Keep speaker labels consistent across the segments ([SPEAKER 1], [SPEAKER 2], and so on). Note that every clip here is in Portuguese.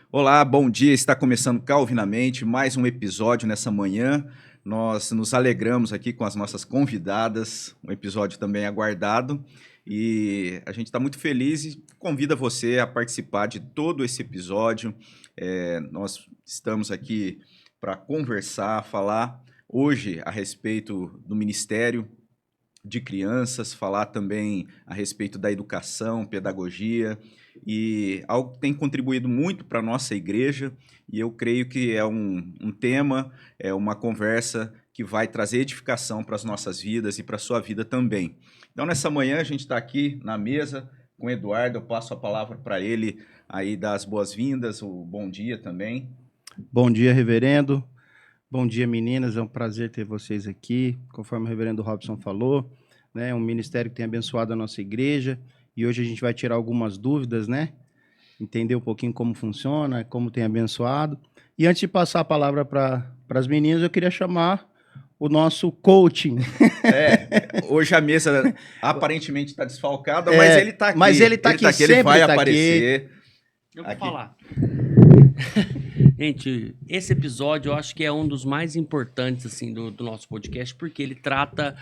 [SPEAKER 1] Olá, bom dia. Está começando Calvinamente, mais um episódio nessa manhã. Nós nos alegramos aqui com as nossas convidadas, um episódio também aguardado. E a gente está muito feliz e convida você a participar de todo esse episódio. Nós estamos aqui para conversar, falar hoje a respeito do ministério de crianças, falar também a respeito da educação, pedagogia, e algo que tem contribuído muito para a nossa igreja, e eu creio que é um tema, é uma conversa que vai trazer edificação para as nossas vidas e para a sua vida também. Então, nessa manhã, a gente está aqui na mesa com o Eduardo, eu passo a palavra para ele aí dar as boas-vindas, o bom dia também.
[SPEAKER 2] Bom dia, reverendo. Bom dia, meninas. É um prazer ter vocês aqui. Conforme o reverendo Robson falou, né, é um ministério que tem abençoado a nossa igreja e hoje a gente vai tirar algumas dúvidas, né? Entender um pouquinho como funciona, como tem abençoado. E antes de passar a palavra para as meninas, eu queria chamar o nosso coaching.
[SPEAKER 1] Hoje a mesa aparentemente está desfalcada, mas ele está aqui.
[SPEAKER 2] Mas ele está aqui,
[SPEAKER 1] ele vai
[SPEAKER 2] tá
[SPEAKER 1] aparecer.
[SPEAKER 3] Eu vou
[SPEAKER 1] Aqui.
[SPEAKER 3] falar. Gente, esse episódio eu acho que é um dos mais importantes assim, do nosso podcast, porque ele trata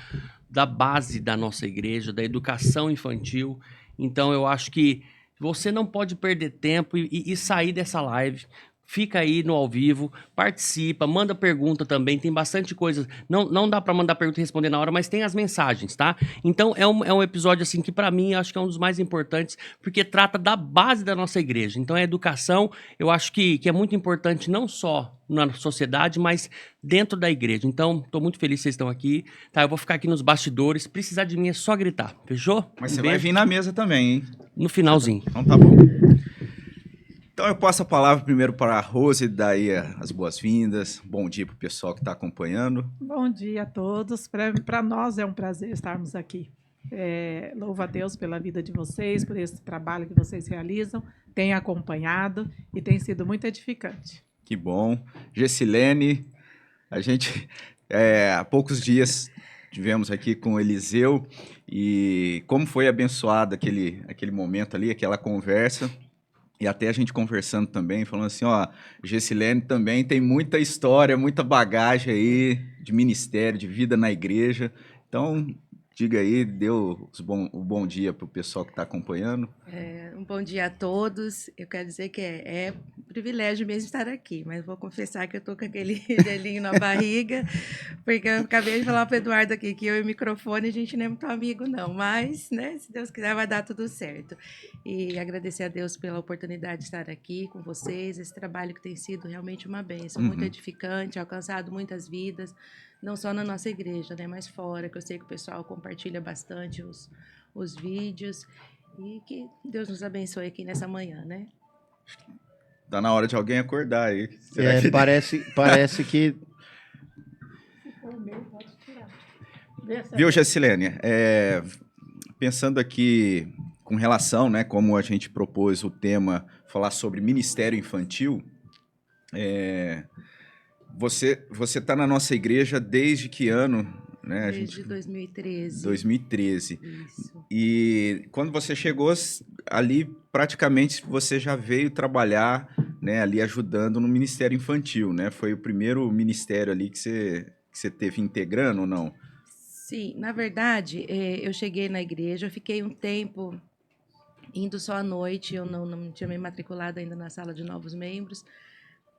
[SPEAKER 3] da base da nossa igreja, da educação infantil. Então eu acho que você não pode perder tempo e sair dessa live. Fica aí no ao vivo, participa, manda pergunta também, tem bastante coisa. Não dá para mandar pergunta e responder na hora, mas tem as mensagens, tá? Então é um episódio assim que para mim acho que é um dos mais importantes, porque trata da base da nossa igreja. Então a educação, eu acho que é muito importante não só na sociedade, mas dentro da igreja. Então, tô muito feliz que vocês estão aqui, tá? Eu vou ficar aqui nos bastidores, se precisar de mim é só gritar, fechou?
[SPEAKER 1] Mas você vai vir na mesa também, hein?
[SPEAKER 3] No finalzinho.
[SPEAKER 1] Então tá bom. Então eu passo a palavra primeiro para a Rose, daí as boas-vindas. Bom dia para o pessoal que está acompanhando.
[SPEAKER 4] Bom dia a todos. Para nós é um prazer estarmos aqui. Louvo a Deus pela vida de vocês, por esse trabalho que vocês realizam, tem acompanhado e tem sido muito edificante.
[SPEAKER 1] Que bom. Gessilene, a gente há poucos dias tivemos aqui com o Eliseu e como foi abençoado aquele momento ali, aquela conversa. E até a gente conversando também, falando assim, ó, Gessilene também tem muita história, muita bagagem aí de ministério, de vida na igreja. Então, diga aí, o bom dia para o pessoal que está acompanhando.
[SPEAKER 5] Um bom dia a todos. Eu quero dizer que é privilégio mesmo estar aqui, mas vou confessar que eu estou com aquele gelinho na barriga, porque eu acabei de falar para o Eduardo aqui que eu e o microfone a gente não é muito amigo não, mas, né, se Deus quiser vai dar tudo certo. E agradecer a Deus pela oportunidade de estar aqui com vocês, esse trabalho que tem sido realmente uma bênção, muito edificante, alcançado muitas vidas, não só na nossa igreja, né, mas fora, que eu sei que o pessoal compartilha bastante os vídeos. E que Deus nos abençoe aqui nessa manhã, né?
[SPEAKER 1] Tá na hora de alguém acordar aí.
[SPEAKER 2] Parece que...
[SPEAKER 4] Se for meu, pode tirar.
[SPEAKER 1] Viu, Gessilene? Pensando aqui com relação, né, como a gente propôs o tema, falar sobre ministério infantil, você está na nossa igreja desde que ano? Né?
[SPEAKER 5] Desde 2013.
[SPEAKER 1] 2013.
[SPEAKER 5] Isso.
[SPEAKER 1] E quando você chegou ali, praticamente você já veio trabalhar, né, ali ajudando no Ministério Infantil, né? Foi o primeiro ministério ali que você teve integrando ou não?
[SPEAKER 5] Sim, na verdade, eu cheguei na igreja, eu fiquei um tempo indo só à noite, eu não tinha me matriculado ainda na sala de novos membros,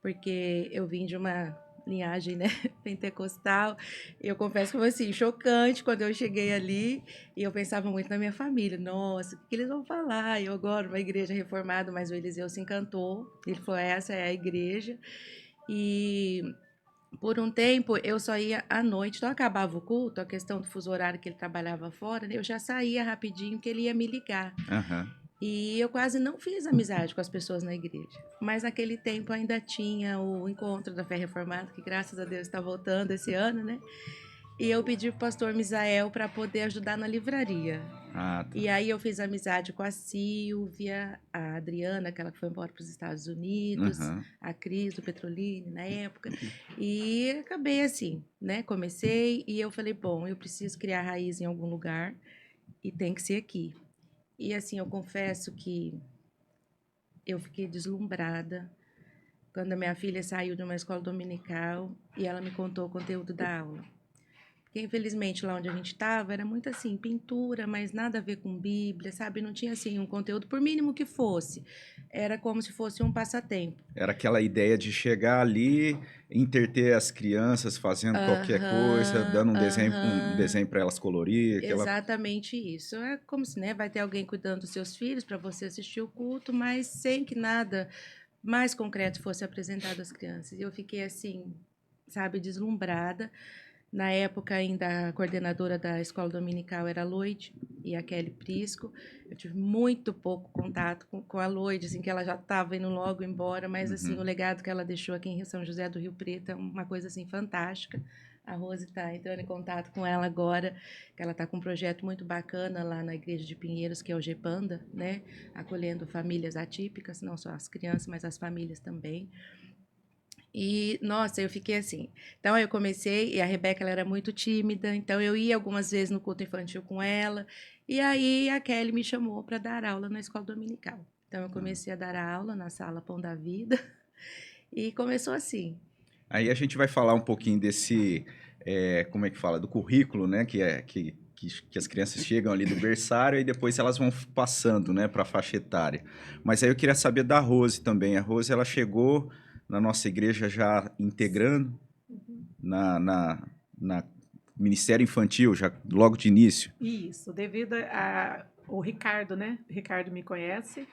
[SPEAKER 5] porque eu vim de uma linhagem, né, pentecostal. Eu confesso que foi assim, chocante quando eu cheguei ali e eu pensava muito na minha família. Nossa, o que eles vão falar? Eu agora, uma igreja reformada, mas o Eliseu se encantou. Ele falou, essa é a igreja. E por um tempo eu só ia à noite, então acabava o culto, a questão do fuso horário que ele trabalhava fora, né, eu já saía rapidinho que ele ia me ligar. E eu quase não fiz amizade com as pessoas na igreja. Mas naquele tempo ainda tinha o encontro da Fé Reformada, que graças a Deus está voltando esse ano, né? E eu pedi para o pastor Misael para poder ajudar na livraria.
[SPEAKER 1] Tá.
[SPEAKER 5] E aí eu fiz amizade com a Silvia, a Adriana, aquela que foi embora para os Estados Unidos, a Cris, do Petrolina, na época. E acabei assim, né? Comecei e eu falei, bom, eu preciso criar raiz em algum lugar e tem que ser aqui. E assim, eu confesso que eu fiquei deslumbrada quando a minha filha saiu de uma escola dominical e ela me contou o conteúdo da aula. Porque, infelizmente, lá onde a gente estava, era muito assim, pintura, mas nada a ver com Bíblia, sabe? Não tinha, assim, um conteúdo, por mínimo que fosse. Era como se fosse um passatempo.
[SPEAKER 1] Era aquela ideia de chegar ali, entreter as crianças fazendo qualquer coisa, dando um desenho para elas colorir.
[SPEAKER 5] Exatamente isso. É como se, né, vai ter alguém cuidando dos seus filhos para você assistir o culto, mas sem que nada mais concreto fosse apresentado às crianças. E eu fiquei assim, sabe, deslumbrada. Na época, ainda a coordenadora da escola dominical era a Loide e a Kelly Prisco. Eu tive muito pouco contato com a Loide, assim, que ela já estava indo logo embora, mas assim, o legado que ela deixou aqui em São José do Rio Preto é uma coisa assim fantástica. A Rose está entrando em contato com ela agora, que ela está com um projeto muito bacana lá na Igreja de Pinheiros, que é o GPanda, né? Acolhendo famílias atípicas, não só as crianças, mas as famílias também. E, nossa, eu fiquei assim. Então, eu comecei, e a Rebeca ela era muito tímida, então eu ia algumas vezes no culto infantil com ela, e aí a Kelly me chamou para dar aula na escola dominical. Então, eu comecei a dar aula na sala Pão da Vida, e começou assim.
[SPEAKER 1] Aí a gente vai falar um pouquinho desse, como é que fala, do currículo, né, que as crianças chegam ali do berçário e depois elas vão passando, né, para a faixa etária. Mas aí eu queria saber da Rose também. A Rose, ela chegou na nossa igreja já integrando na Ministério Infantil, já logo de início.
[SPEAKER 4] Isso, devido ao Ricardo, né? O Ricardo me conhece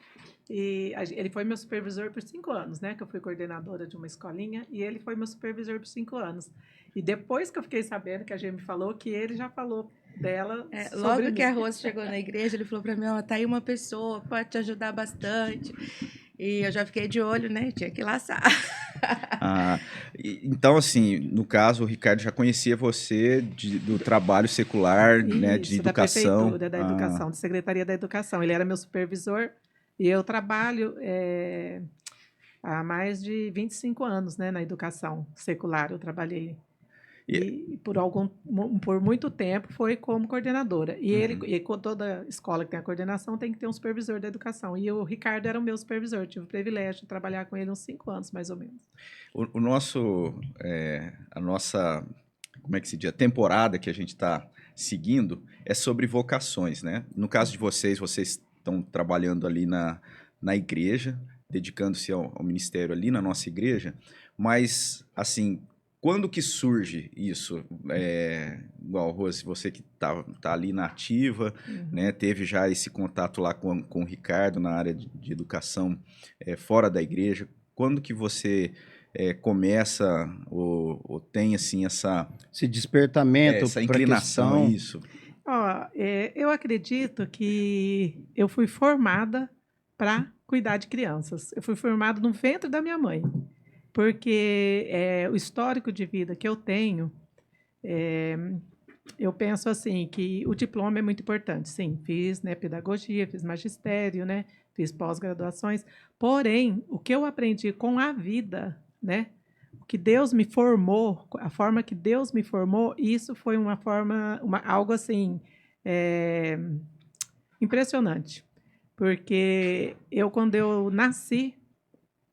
[SPEAKER 4] e ele foi meu supervisor por 5 anos, né? Que eu fui coordenadora de uma escolinha e ele foi meu supervisor por 5 anos. E depois que eu fiquei sabendo que a gente me falou que ele já falou dela
[SPEAKER 5] Logo
[SPEAKER 4] sobre
[SPEAKER 5] que
[SPEAKER 4] mim.
[SPEAKER 5] a Rose chegou na igreja, ele falou para mim, ó, tá aí uma pessoa, pode te ajudar bastante. E eu já fiquei de olho, né? Tinha que laçar.
[SPEAKER 1] Então, assim, no caso, o Ricardo já conhecia você do trabalho secular, né, de educação.
[SPEAKER 4] Da Prefeitura, da Educação, da Secretaria da Educação. Ele era meu supervisor e eu trabalho há mais de 25 anos, né, na educação secular. Eu trabalhei e por muito tempo foi como coordenadora. E toda escola que tem a coordenação tem que ter um supervisor da educação. E o Ricardo era o meu supervisor. Tive o privilégio de trabalhar com ele uns 5 anos, mais ou menos.
[SPEAKER 1] A nossa, como é que se diz, a temporada que a gente está seguindo é sobre vocações, né? No caso de vocês estão trabalhando ali na igreja, dedicando-se ao ministério ali na nossa igreja, mas, assim, quando que surge isso? Igual, Rose, você que tá ali na ativa, né, teve já esse contato lá com o Ricardo na área de educação fora da igreja. Quando que você começa ou tem assim
[SPEAKER 2] esse despertamento,
[SPEAKER 1] essa inclinação, isso?
[SPEAKER 4] Eu acredito que eu fui formada para cuidar de crianças. Eu fui formada no ventre da minha mãe. Porque o histórico de vida que eu tenho, eu penso assim, que o diploma é muito importante. Sim, fiz, né, pedagogia, fiz magistério, né, fiz pós-graduações. Porém, o que eu aprendi com a vida, né, o que Deus me formou, a forma que Deus me formou, isso foi algo assim, impressionante. Porque quando eu nasci,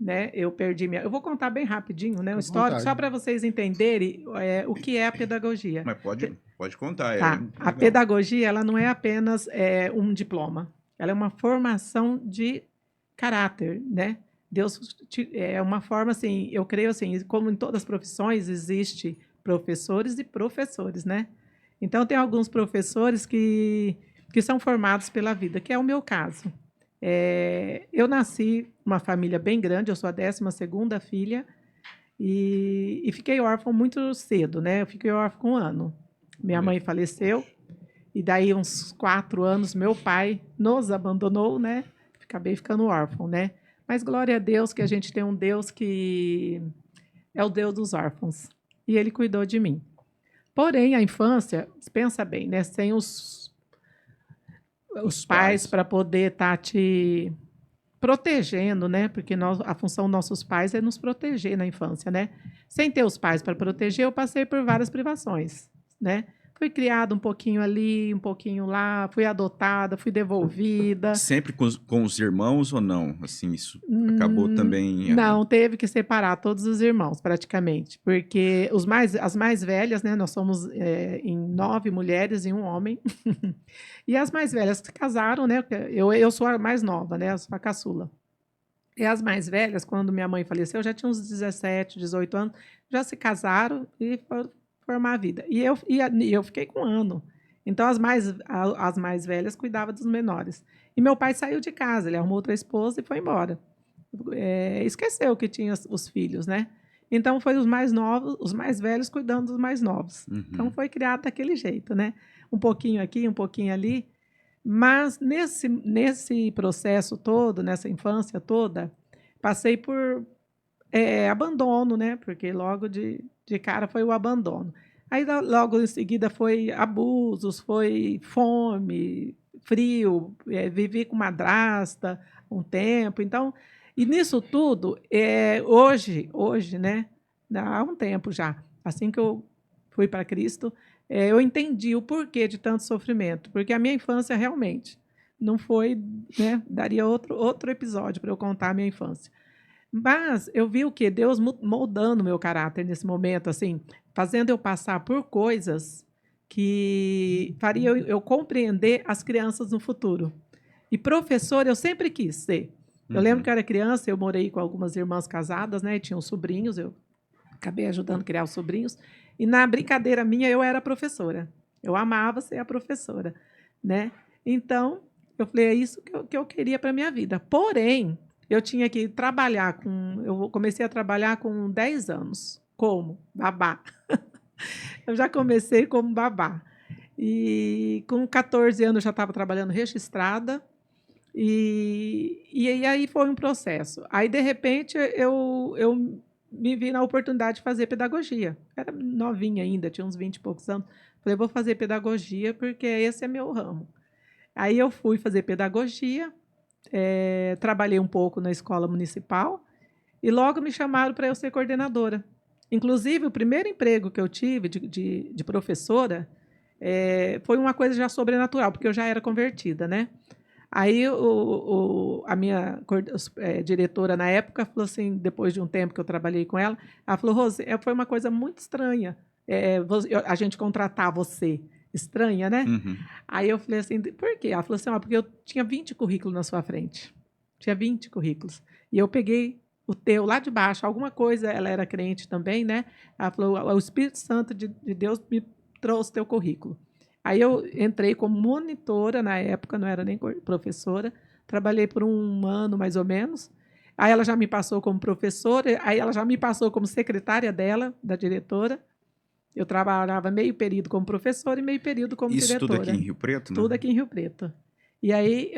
[SPEAKER 4] né, eu perdi minha... Eu vou contar bem rapidinho, né, um histórico, só para vocês entenderem o que é a pedagogia.
[SPEAKER 1] Mas pode contar.
[SPEAKER 4] Tá. A pedagogia, ela não é apenas um diploma. Ela é uma formação de caráter, né? Deus é uma forma, assim, eu creio assim, como em todas as profissões, existe professores e professores, né? Então, tem alguns professores que são formados pela vida, que é o meu caso. Eu nasci numa família bem grande, eu sou a 12ª filha e fiquei órfã muito cedo, né? Eu fiquei órfã com 1 ano. Minha mãe faleceu e daí uns 4 anos meu pai nos abandonou, né? Acabei ficando órfã, né? Mas glória a Deus que a gente tem um Deus que é o Deus dos órfãos e ele cuidou de mim. Porém, a infância, pensa bem, né? Sem os pais para poder estar te protegendo, né? Porque a função dos nossos pais é nos proteger na infância, né? Sem ter os pais para proteger, eu passei por várias privações, né? Fui criada um pouquinho ali, um pouquinho lá, fui adotada, fui devolvida.
[SPEAKER 1] Sempre com os irmãos ou não? Assim, isso acabou também...
[SPEAKER 4] Não, teve que separar todos os irmãos, praticamente. Porque as mais velhas, né? Nós somos em 9 mulheres e um homem. E as mais velhas se casaram, né? Eu sou a mais nova, né? Eu sou a caçula. E as mais velhas, quando minha mãe faleceu, já tinha uns 17, 18 anos, já se casaram e foram formar a vida. E eu fiquei com 1 ano. Então, as mais velhas cuidavam dos menores. E meu pai saiu de casa, ele arrumou outra esposa e foi embora. Esqueceu que tinha os filhos, né? Então, foi os mais novos, os mais velhos cuidando dos mais novos. Então, foi criado daquele jeito, né? Um pouquinho aqui, um pouquinho ali. Mas, nesse processo todo, nessa infância toda, passei por abandono, né? Porque logo de cara foi o abandono. Aí, logo em seguida, foi abusos, foi fome, frio, vivi com madrasta um tempo. Então, e nisso tudo, hoje, né? Há um tempo já, assim que eu fui para Cristo, eu entendi o porquê de tanto sofrimento. Porque a minha infância realmente não foi, né? Daria outro episódio para eu contar a minha infância. Mas eu vi o quê? Deus moldando o meu caráter nesse momento, assim, fazendo eu passar por coisas que faria eu compreender as crianças no futuro. E professor eu sempre quis ser. Eu lembro que eu era criança, eu morei com algumas irmãs casadas, né? E tinham sobrinhos, eu acabei ajudando a criar os sobrinhos. E na brincadeira minha, eu era professora. Eu amava ser a professora, né? Então, eu falei, é isso que eu queria para a minha vida. Porém, eu tinha que trabalhar eu comecei a trabalhar com 10 anos. Como? Babá. Eu já comecei como babá. E com 14 anos eu já estava trabalhando registrada. E aí foi um processo. Aí, de repente, eu me vi na oportunidade de fazer pedagogia. Era novinha ainda, tinha uns 20 e poucos anos. Falei, vou fazer pedagogia porque esse é meu ramo. Aí eu fui fazer pedagogia, trabalhei um pouco na escola municipal e logo me chamaram para eu ser coordenadora. Inclusive, o primeiro emprego que eu tive de professora foi uma coisa já sobrenatural, porque eu já era convertida, né? Aí a minha diretora na época falou assim, depois de um tempo que eu trabalhei com ela, ela falou, Rose, foi uma coisa muito estranha a gente contratar você. Estranha, né? Aí eu falei assim, por quê? Ela falou assim, porque eu tinha 20 currículos na sua frente. Tinha 20 currículos. E eu peguei o teu lá de baixo, alguma coisa, ela era crente também, né? Ela falou, o Espírito Santo de Deus me trouxe teu currículo. Aí eu entrei como monitora na época, não era nem professora, trabalhei por 1 ano mais ou menos. Aí ela já me passou como professora, aí ela já me passou como secretária dela, da diretora. Eu trabalhava meio período como professora e meio período como
[SPEAKER 1] Isso
[SPEAKER 4] diretora.
[SPEAKER 1] tudo aqui em Rio Preto, né?
[SPEAKER 4] Tudo aqui em Rio Preto. E aí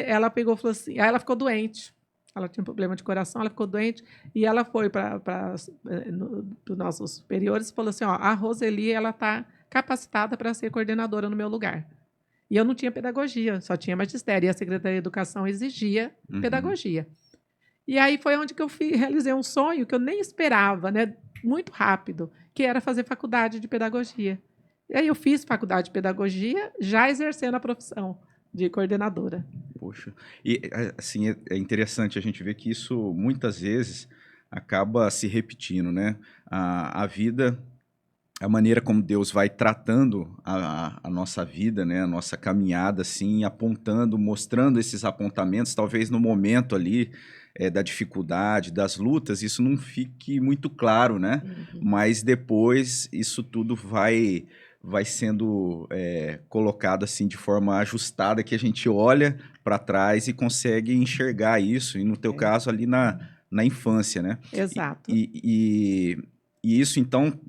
[SPEAKER 4] ela pegou e falou assim, aí ela ficou doente. Ela tinha um problema de coração, ela ficou doente e ela foi para os nossos superiores e falou assim, a Roseli, ela está capacitada para ser coordenadora no meu lugar. E eu não tinha pedagogia, só tinha magistério. E a Secretaria de Educação exigia pedagogia. E aí foi onde que eu realizei um sonho que eu nem esperava, né? Muito rápido, que era fazer faculdade de pedagogia. E aí eu fiz faculdade de pedagogia, já exercendo a profissão de coordenadora.
[SPEAKER 1] Poxa, e assim, é interessante a gente ver que isso muitas vezes acaba se repetindo, né? A vida, a maneira como Deus vai tratando a nossa vida, né? A nossa caminhada, assim, apontando, mostrando esses apontamentos, talvez no momento ali da dificuldade, das lutas, isso não fique muito claro, né? Mas depois isso tudo vai sendo colocado assim de forma ajustada, que a gente olha para trás e consegue enxergar isso, e no teu caso ali na infância, né?
[SPEAKER 4] Exato.
[SPEAKER 1] E isso, então,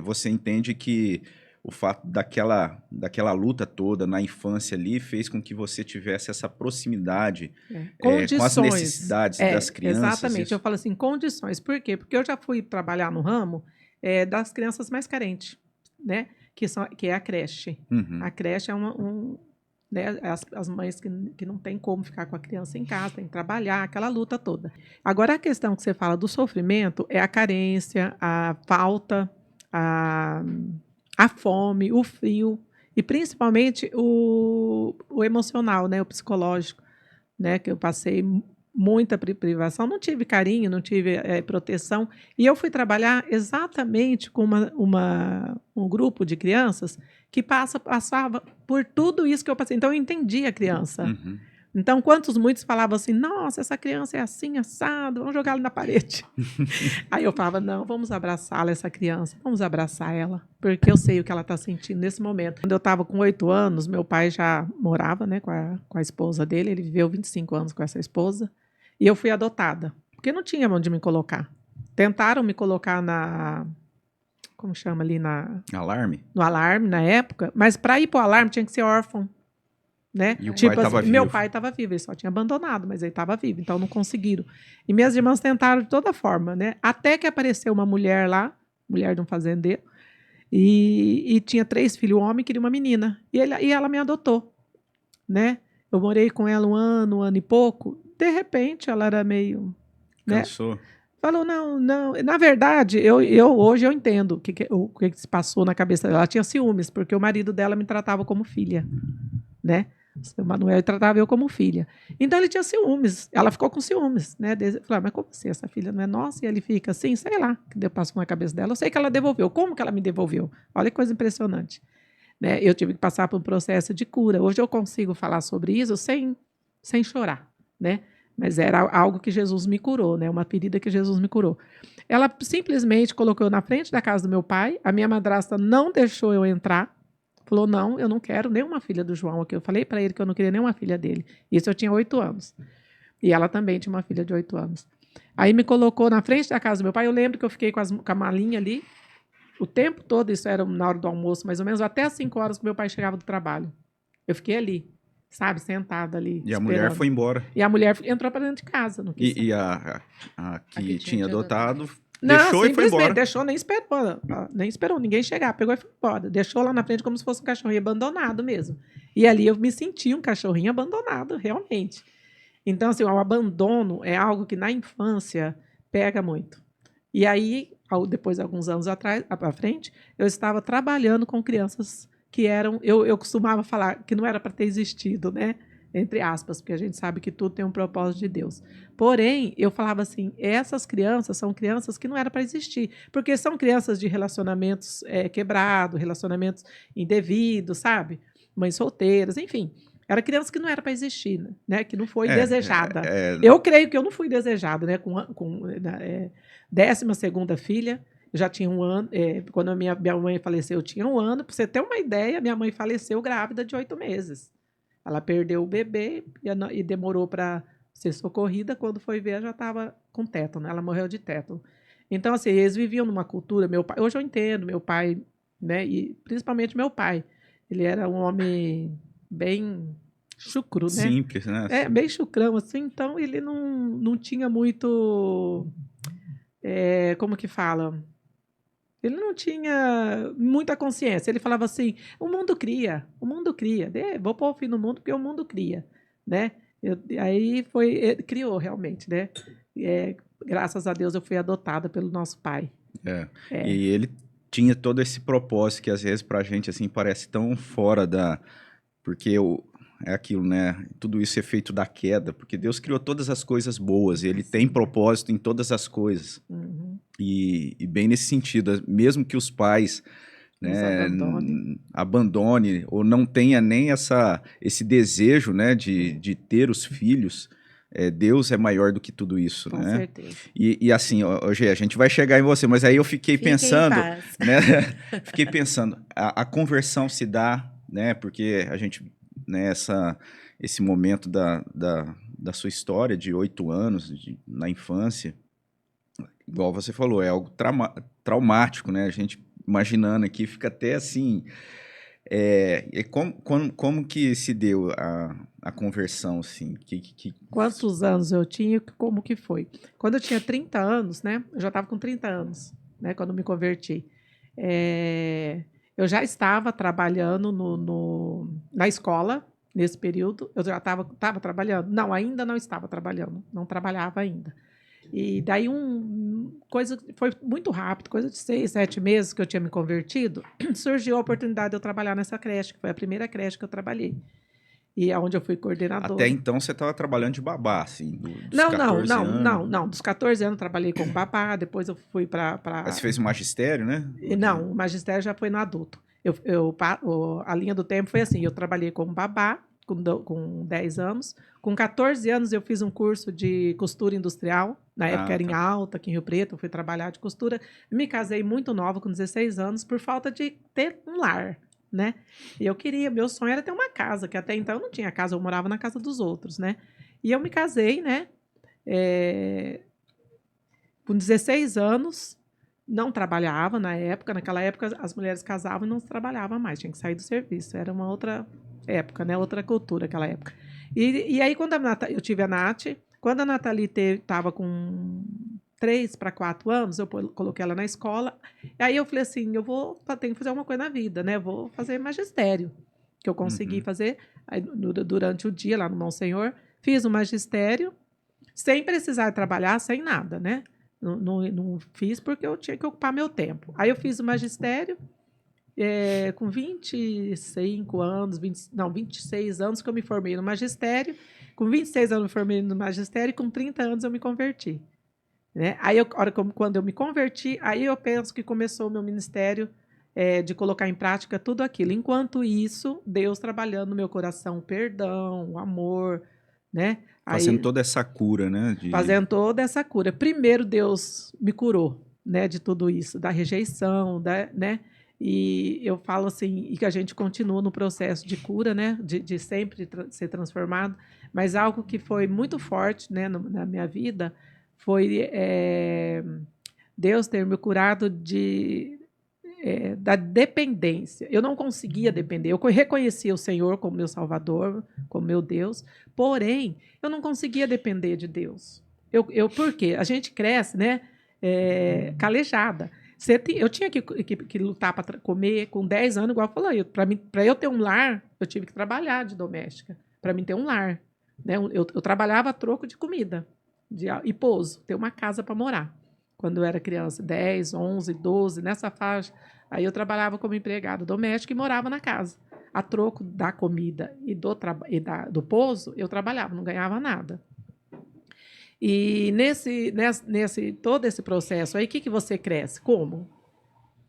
[SPEAKER 1] você entende que o fato daquela luta toda na infância ali fez com que você tivesse essa proximidade com as necessidades das crianças?
[SPEAKER 4] Exatamente,
[SPEAKER 1] isso?
[SPEAKER 4] eu falo assim, condições. Por quê? Porque eu já fui trabalhar no ramo das crianças mais carentes, né? Que é a creche. A creche é né, as mães que não têm como ficar com a criança em casa, tem que trabalhar, aquela luta toda. Agora, a questão que você fala do sofrimento é a carência, a falta, a fome, o frio e principalmente o emocional, né, o psicológico, né, que eu passei muita privação, não tive carinho, não tive proteção, e eu fui trabalhar exatamente com um grupo de crianças que passava por tudo isso que eu passei, então eu entendi a criança.
[SPEAKER 1] Uhum.
[SPEAKER 4] Então, muitos falavam assim, nossa, essa criança é assim, assado, vamos jogar ela na parede. Aí eu falava, não, vamos abraçá-la, essa criança, vamos abraçar ela, porque eu sei o que ela está sentindo nesse momento. Quando eu estava com 8 anos, meu pai já morava, né, com a esposa dele, ele viveu 25 anos com essa esposa, e eu fui adotada, porque não tinha onde me colocar. Tentaram me colocar como chama ali,
[SPEAKER 1] Alarme?
[SPEAKER 4] no alarme, na época, mas para ir para o alarme tinha que ser órfão. Né?
[SPEAKER 1] E o
[SPEAKER 4] Tipo
[SPEAKER 1] pai estava
[SPEAKER 4] assim, meu
[SPEAKER 1] vivo.
[SPEAKER 4] pai estava vivo, ele só tinha abandonado, mas ele estava vivo, então não conseguiram. E minhas irmãs tentaram de toda forma, né? Até que apareceu uma mulher lá, mulher de um fazendeiro, e tinha 3 filhos homens, queria uma menina. E ela me adotou, né? Eu morei com ela um ano e pouco. De repente, ela era meio, né?
[SPEAKER 1] Cansou.
[SPEAKER 4] Falou, não. Na verdade, hoje eu entendo o que se passou na cabeça dela. Ela tinha ciúmes, porque o marido dela me tratava como filha, né? O seu Manuel tratava eu como filha. Então ele tinha ciúmes. Ela ficou com ciúmes, né? Falei, mas como assim? Essa filha não é nossa? E ele fica assim, sei lá, que passou na cabeça dela. Eu sei que ela devolveu. Como que ela me devolveu? Olha que coisa impressionante. Né? Eu tive que passar por um processo de cura. Hoje eu consigo falar sobre isso sem chorar, né? Mas era algo que Jesus me curou, né? Uma ferida que Jesus me curou. Ela simplesmente colocou eu na frente da casa do meu pai. A minha madrasta não deixou eu entrar. Falou, não, eu não quero nenhuma filha do João aqui. Eu falei para ele que eu não queria nenhuma filha dele. Isso eu tinha 8 anos. E ela também tinha uma filha de 8 anos. Aí me colocou na frente da casa do meu pai. Eu lembro que eu fiquei com a malinha ali o tempo todo. Isso era na hora do almoço, mais ou menos, até as 5 horas que meu pai chegava do trabalho. Eu fiquei ali, sabe, sentada ali.
[SPEAKER 1] E a mulher foi embora.
[SPEAKER 4] E a mulher entrou para dentro de casa. Não quis
[SPEAKER 1] E a que tinha adotado...
[SPEAKER 4] Não,
[SPEAKER 1] deixou e foi embora.
[SPEAKER 4] Deixou, nem esperou ninguém chegar, pegou e foi embora. Deixou lá na frente como se fosse um cachorrinho abandonado mesmo. E ali eu me senti um cachorrinho abandonado, realmente. Então, assim, o abandono é algo que na infância pega muito. E aí, depois de alguns anos à frente, eu estava trabalhando com crianças que eram... Eu costumava falar que não era para ter existido, né? Entre aspas, porque a gente sabe que tudo tem um propósito de Deus. Porém, eu falava assim, essas crianças são crianças que não era para existir, porque são crianças de relacionamentos quebrados, relacionamentos indevidos, sabe? Mães solteiras, enfim. Era criança que não era para existir, né? Que não foi desejada. Eu creio que eu não fui desejada, né? Com 12ª filha, eu já tinha 1 ano. Quando a minha mãe faleceu, eu tinha 1 ano. Para você ter uma ideia, minha mãe faleceu grávida de 8 meses. Ela perdeu o bebê e demorou para ser socorrida. Quando foi ver, já estava com tétano. Ela morreu de tétano. Então, assim, eles viviam numa cultura... Meu pai, hoje eu entendo, meu pai, né? E principalmente meu pai. Ele era um homem bem chucro, né?
[SPEAKER 1] Simples, né?
[SPEAKER 4] Bem chucrão, assim. Então, ele não tinha muito... como que fala? Ele não tinha muita consciência. Ele falava assim, o mundo cria. Vou pôr o fim no mundo porque o mundo cria, né? Aí criou realmente, né? Graças a Deus eu fui adotada pelo nosso pai.
[SPEAKER 1] E ele tinha todo esse propósito que às vezes pra gente assim parece tão fora da... Porque é aquilo, né? Tudo isso é feito da queda, porque Deus criou todas as coisas boas e ele tem propósito em todas as coisas.
[SPEAKER 4] Uhum.
[SPEAKER 1] E bem nesse sentido, mesmo que os pais, né, abandone ou não tenha nem esse desejo, né, de ter os filhos, Deus é maior do que tudo isso,
[SPEAKER 4] Com
[SPEAKER 1] né?
[SPEAKER 4] certeza.
[SPEAKER 1] E assim, Gê, a gente vai chegar em você, mas aí eu fiquei pensando, né? Fiquei pensando, a conversão se dá, né? Porque a gente, né, esse momento da sua história de 8 anos, na infância, igual você falou, é algo traumático, né? A gente imaginando aqui fica até assim... como que se deu a conversão, assim?
[SPEAKER 4] Quantos anos eu tinha e como que foi? Quando eu tinha 30 anos, né? Eu já estava com 30 anos, né? Quando me converti. Eu já estava trabalhando na escola, nesse período. Eu já estava trabalhando. Não, ainda não estava trabalhando. Não trabalhava ainda. E daí, foi muito rápido, coisa de 6, 7 meses que eu tinha me convertido, surgiu a oportunidade de eu trabalhar nessa creche, que foi a primeira creche que eu trabalhei. E é onde eu fui coordenadora.
[SPEAKER 1] Até então você estava trabalhando de babá, assim, dos
[SPEAKER 4] Não,
[SPEAKER 1] 14 anos.
[SPEAKER 4] não. Dos 14 anos eu trabalhei como babá, depois eu fui para...
[SPEAKER 1] Aí você fez o magistério, né?
[SPEAKER 4] Não, o magistério já foi no adulto. A linha do tempo foi assim, eu trabalhei como babá com 10 anos. Com 14 anos eu fiz um curso de costura industrial, na época era em Alta, aqui em Rio Preto, eu fui trabalhar de costura. Me casei muito nova, com 16 anos, por falta de ter um lar, né? E eu queria, meu sonho era ter uma casa, que até então eu não tinha casa, eu morava na casa dos outros, né? E eu me casei, né? Com 16 anos, não trabalhava na época. Naquela época, as mulheres casavam e não trabalhavam mais, tinha que sair do serviço. Era uma outra época, né? Outra cultura naquela época. E aí, quando eu tive a Nath, quando a Nathalie estava com 3 para 4 anos, eu coloquei ela na escola. E aí eu falei assim, tenho que fazer alguma coisa na vida, né? Vou fazer magistério, que eu consegui fazer aí, durante o dia lá no Monsenhor. Fiz o magistério, sem precisar trabalhar, sem nada, né? Não fiz porque eu tinha que ocupar meu tempo. Aí eu fiz o magistério com 25 anos, 26 anos que eu me formei no magistério. Com 26 anos eu me formei no magistério e com 30 anos eu me converti. Né? Aí, quando eu me converti, aí eu penso que começou o meu ministério de colocar em prática tudo aquilo. Enquanto isso, Deus trabalhando no meu coração, o perdão, o amor, né?
[SPEAKER 1] Fazendo toda essa cura, né?
[SPEAKER 4] Fazendo toda essa cura. Primeiro, Deus me curou, né, de tudo isso, da rejeição, né? E eu falo assim, e que a gente continua no processo de cura, né? De sempre ser transformado. Mas algo que foi muito forte, né, na minha vida foi Deus ter me curado da dependência. Eu não conseguia depender. Eu reconhecia o Senhor como meu Salvador, como meu Deus, porém, eu não conseguia depender de Deus. Por quê? A gente cresce, né, calejada. Eu tinha que lutar para comer com 10 anos, igual eu falei. Para eu ter um lar, eu tive que trabalhar de doméstica, para mim ter um lar. Né? Eu trabalhava a troco de comida e pouso, ter uma casa para morar. Quando eu era criança, 10, 11, 12, nessa faixa, aí eu trabalhava como empregada doméstica e morava na casa. A troco da comida e do pouso, eu trabalhava, não ganhava nada. E todo esse processo aí, o que você cresce? Como?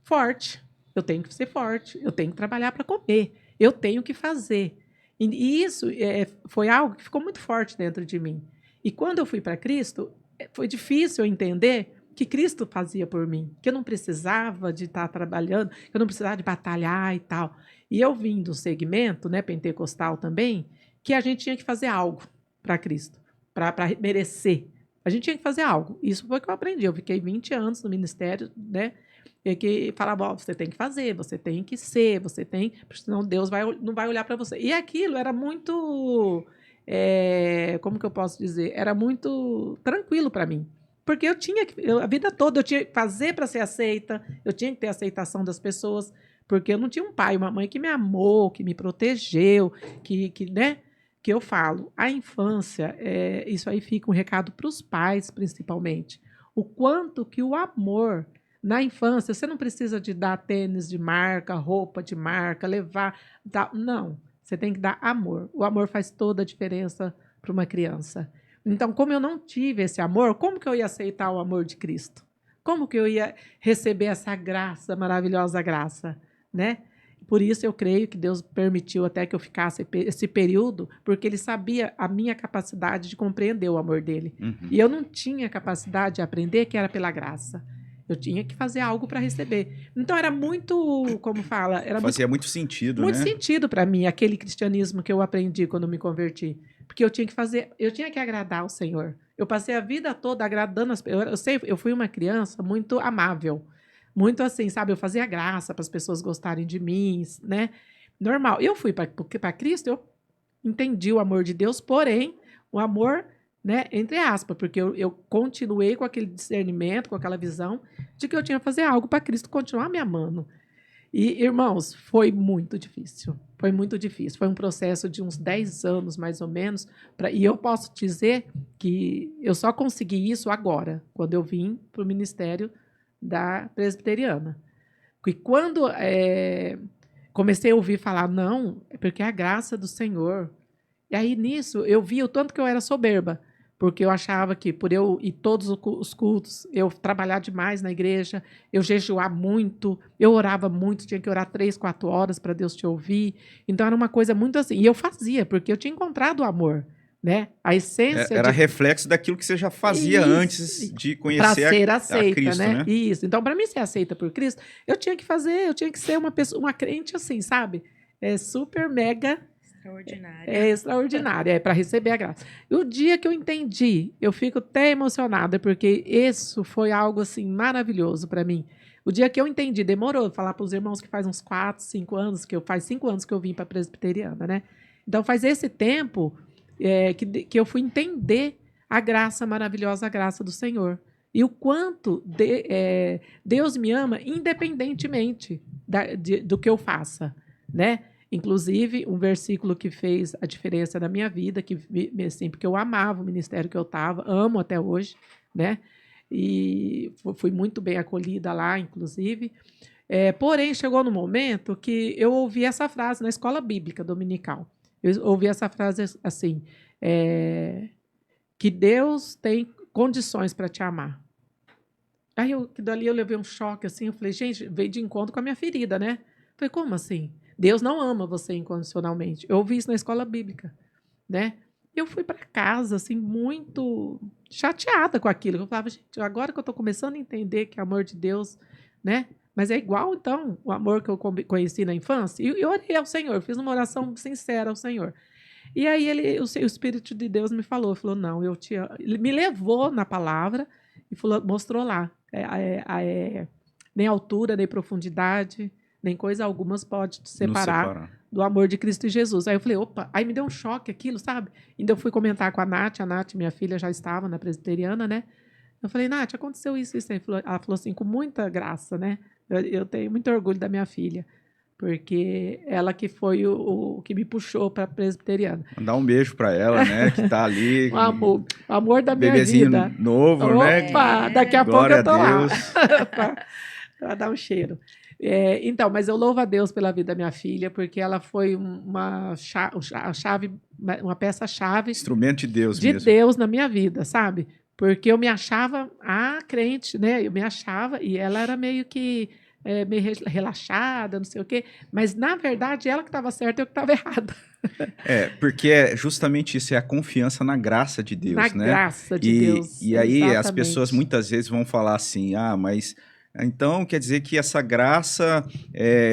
[SPEAKER 4] Forte. Eu tenho que ser forte, eu tenho que trabalhar para comer, eu tenho que fazer. E isso foi algo que ficou muito forte dentro de mim. E quando eu fui para Cristo, foi difícil eu entender que Cristo fazia por mim, que eu não precisava de estar trabalhando, que eu não precisava de batalhar e tal. E eu vim do segmento, né, pentecostal também, que a gente tinha que fazer algo para Cristo, para merecer. A gente tinha que fazer algo. Isso foi o que eu aprendi. Eu fiquei 20 anos no ministério, né, e que falava, você tem que fazer, você tem que ser, você tem, porque senão Deus não vai olhar para você. E aquilo era muito, como que eu posso dizer? Era muito tranquilo para mim. Porque a vida toda eu tinha que fazer para ser aceita, eu tinha que ter a aceitação das pessoas, porque eu não tinha um pai, uma mãe que me amou, que me protegeu, né? Que eu falo, a infância, isso aí fica um recado para os pais, principalmente. O quanto que o amor, na infância, você não precisa de dar tênis de marca, roupa de marca, levar, tal, não. Você tem que dar amor. O amor faz toda a diferença para uma criança. Então, como eu não tive esse amor, como que eu ia aceitar o amor de Cristo? Como que eu ia receber essa graça, maravilhosa graça, né? Por isso eu creio que Deus permitiu até que eu ficasse esse período, porque Ele sabia a minha capacidade de compreender o amor dele. E eu não tinha capacidade de aprender que era pela graça. Eu tinha que fazer algo para receber. Então era muito, como fala,
[SPEAKER 1] fazia muito sentido,
[SPEAKER 4] muito
[SPEAKER 1] né?
[SPEAKER 4] sentido para mim aquele cristianismo que eu aprendi quando me converti, porque eu tinha que agradar ao Senhor. Eu passei a vida toda agradando as pessoas. Eu fui uma criança muito amável, muito assim, sabe? Eu fazia graça para as pessoas gostarem de mim, né? Normal. Eu fui para Cristo, eu entendi o amor de Deus, porém o amor, né, entre aspas, porque eu continuei com aquele discernimento, com aquela visão de que eu tinha que fazer algo para Cristo continuar me amando. E, irmãos, foi muito difícil. Foi muito difícil. Foi um processo de uns 10 anos, mais ou menos. E eu posso dizer que eu só consegui isso agora, quando eu vim para o ministério da presbiteriana. E quando comecei a ouvir falar, não, é porque é a graça do Senhor. E aí, nisso, eu vi o tanto que eu era soberba, porque eu achava que, por eu ir todos os cultos, eu trabalhar demais na igreja, eu jejuar muito, eu orava muito, tinha que orar 3, 4 horas para Deus te ouvir. Então, era uma coisa muito assim. E eu fazia, porque eu tinha encontrado o amor, né? A essência
[SPEAKER 1] Era
[SPEAKER 4] de...
[SPEAKER 1] reflexo daquilo que você já fazia
[SPEAKER 4] Isso,
[SPEAKER 1] antes de
[SPEAKER 4] para
[SPEAKER 1] conhecer
[SPEAKER 4] ser
[SPEAKER 1] a
[SPEAKER 4] aceita,
[SPEAKER 1] Cristo, né?
[SPEAKER 4] Isso. Então, para mim ser aceita por Cristo, eu tinha que fazer, eu tinha que ser uma pessoa, uma crente assim, sabe? Super mega
[SPEAKER 5] Extraordinária.
[SPEAKER 4] extraordinária, para receber a graça. E o dia que eu entendi, eu fico até emocionada, porque isso foi algo assim maravilhoso para mim. O dia que eu entendi, demorou falar para os irmãos que faz uns 4, 5 anos, faz 5 anos que eu vim para a presbiteriana, né? Então faz esse tempo que eu fui entender a graça maravilhosa, a graça do Senhor. E o quanto Deus me ama independentemente do que eu faça, né? Inclusive, um versículo que fez a diferença na minha vida, assim, porque eu amava o ministério que eu estava, amo até hoje, né? E fui muito bem acolhida lá, inclusive. Porém, chegou no momento que eu ouvi essa frase na escola bíblica dominical. Eu ouvi essa frase assim, que Deus tem condições para te amar. Aí, dali eu levei um choque, assim, eu falei, gente, veio de encontro com a minha ferida, né? Eu falei, como assim? Deus não ama você incondicionalmente. Eu ouvi isso na escola bíblica, né? Eu fui para casa, assim, muito chateada com aquilo. Eu falava, gente, agora que eu estou começando a entender que é amor de Deus, né? Mas é igual, então, o amor que eu conheci na infância. E eu orei ao Senhor, fiz uma oração sincera ao Senhor. E aí o Espírito de Deus me falou, não, eu te amo. Ele me levou na palavra e mostrou lá. Nem altura, nem profundidade, nem coisa alguma pode te separar do amor de Cristo e Jesus. Aí eu falei, opa, aí me deu um choque aquilo, sabe? Ainda eu fui comentar com a Nath, minha filha, já estava na presbiteriana, né? Eu falei, Nath, aconteceu isso. Ela falou assim, com muita graça, né? Eu tenho muito orgulho da minha filha, porque ela que foi o que me puxou para a presbiteriana.
[SPEAKER 1] Mandar um beijo para ela, né? Que tá ali.
[SPEAKER 4] O amor da minha
[SPEAKER 1] bebezinho
[SPEAKER 4] vida.
[SPEAKER 1] Novo, né?
[SPEAKER 4] Opa, daqui a
[SPEAKER 1] Glória
[SPEAKER 4] pouco eu tô
[SPEAKER 1] a Deus.
[SPEAKER 4] lá. Para dar um cheiro. Então, mas eu louvo a Deus pela vida da minha filha, porque ela foi uma peça-chave.
[SPEAKER 1] Instrumento de Deus
[SPEAKER 4] de
[SPEAKER 1] mesmo.
[SPEAKER 4] Deus na minha vida, sabe? Porque eu me achava crente, né? Eu me achava, e ela era meio que meio relaxada, não sei o quê. Mas, na verdade, ela que estava certa e eu que estava errada.
[SPEAKER 1] Porque é justamente isso, é a confiança na graça de Deus,
[SPEAKER 4] na
[SPEAKER 1] né?
[SPEAKER 4] graça de Deus.
[SPEAKER 1] E aí
[SPEAKER 4] exatamente.
[SPEAKER 1] as pessoas muitas vezes vão falar assim, mas então quer dizer que essa graça,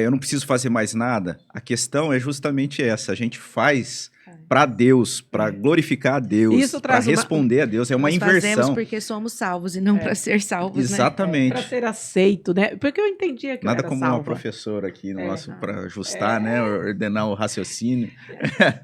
[SPEAKER 1] eu não preciso fazer mais nada? A questão é justamente essa, a gente faz para Deus, para glorificar a Deus, para responder a Deus, é uma inversão.
[SPEAKER 5] Nós fazemos porque somos salvos e não para ser salvos,
[SPEAKER 1] exatamente.
[SPEAKER 4] Para ser aceito, né? Porque eu entendia que
[SPEAKER 1] nada
[SPEAKER 4] eu era
[SPEAKER 1] como
[SPEAKER 4] salva.
[SPEAKER 1] uma professora aqui nosso para ajustar, né, ordenar o raciocínio.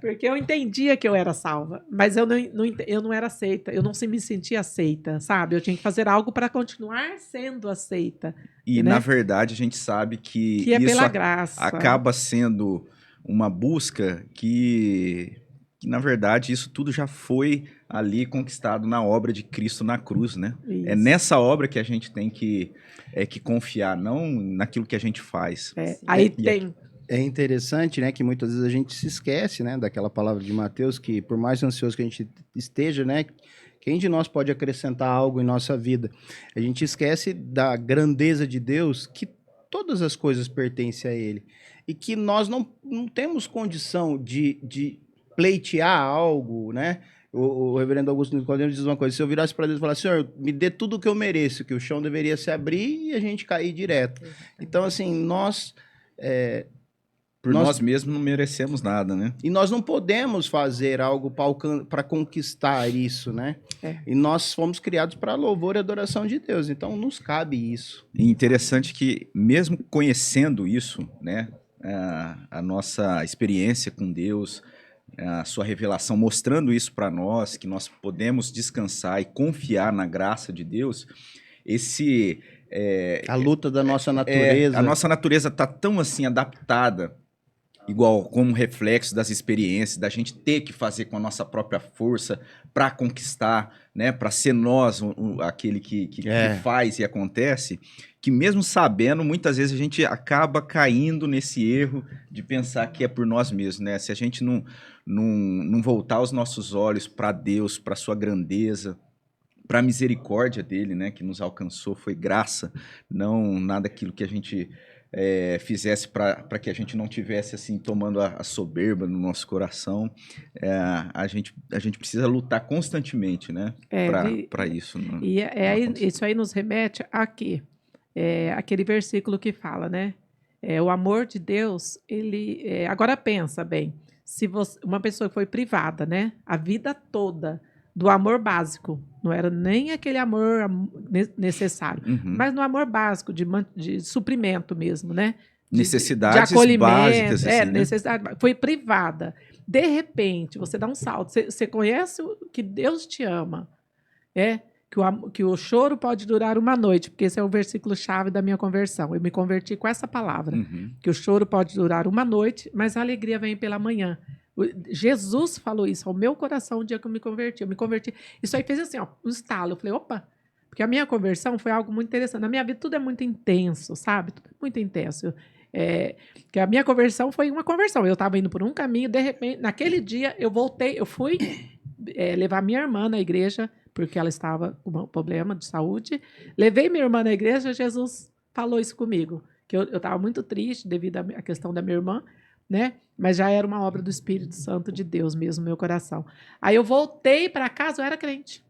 [SPEAKER 4] Porque eu entendia que eu era salva, mas eu não era aceita, eu não me sentia aceita, sabe? Eu tinha que fazer algo para continuar sendo aceita.
[SPEAKER 1] E,
[SPEAKER 4] né?
[SPEAKER 1] na verdade, a gente sabe que
[SPEAKER 4] é
[SPEAKER 1] isso
[SPEAKER 4] pela graça.
[SPEAKER 1] acaba sendo uma busca que, na verdade, isso tudo já foi ali conquistado na obra de Cristo na cruz, né?
[SPEAKER 4] Isso.
[SPEAKER 1] É nessa obra que a gente tem que confiar, não naquilo que a gente faz.
[SPEAKER 4] Aí tem...
[SPEAKER 2] É interessante, né, que muitas vezes a gente se esquece, né, daquela palavra de Mateus, que por mais ansioso que a gente esteja, né, quem de nós pode acrescentar algo em nossa vida? A gente esquece da grandeza de Deus, que todas as coisas pertencem a Ele. E que nós não temos condição de pleitear algo, né? O reverendo Augusto Nicodemos diz uma coisa, se eu virasse para Deus e falasse, Senhor, me dê tudo o que eu mereço, que o chão deveria se abrir e a gente cair direto. Então, assim, nós
[SPEAKER 1] mesmos não merecemos nada, né?
[SPEAKER 2] E nós não podemos fazer algo para conquistar isso, né? E nós fomos criados para louvor e adoração de Deus, então nos cabe isso.
[SPEAKER 1] E interessante que, mesmo conhecendo isso, né, a nossa experiência com Deus, a sua revelação mostrando isso para nós, que nós podemos descansar e confiar na graça de Deus,
[SPEAKER 2] A luta da nossa natureza.
[SPEAKER 1] A nossa natureza está tão assim adaptada, igual como reflexo das experiências, da gente ter que fazer com a nossa própria força para conquistar, né, para ser nós aquele que faz e acontece, que mesmo sabendo, muitas vezes a gente acaba caindo nesse erro de pensar que é por nós mesmos, né? Se a gente não voltar os nossos olhos para Deus, para sua grandeza, para a misericórdia dele, né, que nos alcançou, foi graça, não nada aquilo que a gente fizesse para que a gente não tivesse assim tomando a soberba no nosso coração. A gente precisa lutar constantemente, né, para isso.
[SPEAKER 4] Isso aí nos remete a quê? Aquele versículo que fala, né? O amor de Deus, ele... agora pensa bem, se uma pessoa foi privada, né, a vida toda do amor básico, não era nem aquele amor necessário, mas no amor básico, de suprimento mesmo, né?
[SPEAKER 1] Necessidades
[SPEAKER 4] de acolhimento,
[SPEAKER 1] básicas. Assim,
[SPEAKER 4] necessidade, foi privada. De repente, você dá um salto, você conhece que Deus te ama, que o choro pode durar uma noite, porque esse é o versículo-chave da minha conversão. Eu me converti com essa palavra, que o choro pode durar uma noite, mas a alegria vem pela manhã. Jesus falou isso ao meu coração o dia que eu me converti. Isso aí fez assim, um estalo. Eu falei, opa, porque a minha conversão foi algo muito interessante. Na minha vida tudo é muito intenso, sabe? Tudo é muito intenso. Que a minha conversão foi uma conversão. Eu estava indo por um caminho, de repente, naquele dia eu voltei, eu fui levar minha irmã na igreja, porque ela estava com um problema de saúde. Levei minha irmã na igreja, Jesus falou isso comigo, que eu estava muito triste devido à questão da minha irmã, né? Mas já era uma obra do Espírito Santo de Deus mesmo no meu coração. Aí eu voltei para casa, eu era crente.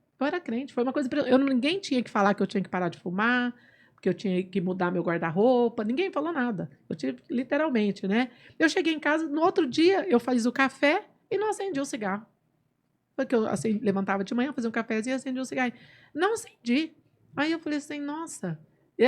[SPEAKER 4] Foi uma coisa... ninguém tinha que falar que eu tinha que parar de fumar, que eu tinha que mudar meu guarda-roupa, ninguém falou nada. Eu tive, literalmente, né? Eu cheguei em casa, no outro dia, eu fiz o café e não acendi o cigarro. Porque eu levantava de manhã, fazia um cafezinho e acendia um cigarro. Não acendi. Aí eu falei assim, nossa...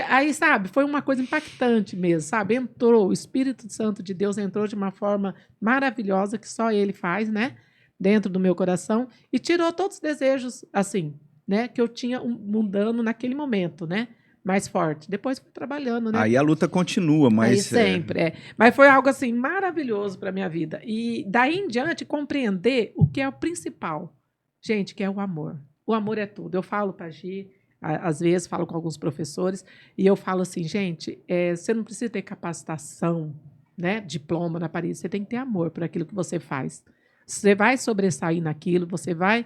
[SPEAKER 4] Aí, sabe, foi uma coisa impactante mesmo, sabe? O Espírito Santo de Deus entrou de uma forma maravilhosa, que só Ele faz, né? Dentro do meu coração, e tirou todos os desejos, assim, né? Que eu tinha mudando naquele momento, né? Mais forte. Depois fui trabalhando, né?
[SPEAKER 1] Aí a luta continua, mas...
[SPEAKER 4] Aí sempre, Mas foi algo, assim, maravilhoso para a minha vida. E daí em diante, compreender o que é o principal. Gente, que é o amor. O amor é tudo. Eu falo para a Gi... Às vezes, falo com alguns professores, e eu falo assim, gente, você não precisa ter capacitação, né, diploma na parede, você tem que ter amor por aquilo que você faz. Você vai sobressair naquilo, você vai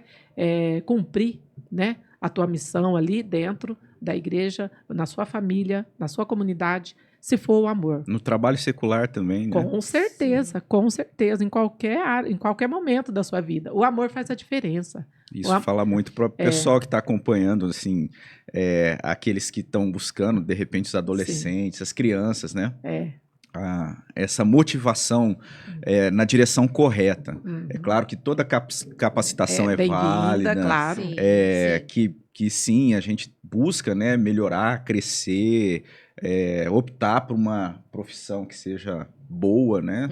[SPEAKER 4] cumprir, né, a tua missão ali dentro da igreja, na sua família, na sua comunidade, se for o amor.
[SPEAKER 1] No trabalho secular também, né?
[SPEAKER 4] Com certeza, em qualquer área, em qualquer momento da sua vida. O amor faz a diferença.
[SPEAKER 1] Isso fala muito para o pessoal que está acompanhando, assim, aqueles que estão buscando, de repente, os adolescentes, as crianças, né? Essa motivação na direção correta. É claro que toda capacitação é válida,
[SPEAKER 4] claro.
[SPEAKER 1] Que sim, a gente busca, né, melhorar, crescer, optar por uma profissão que seja boa, né?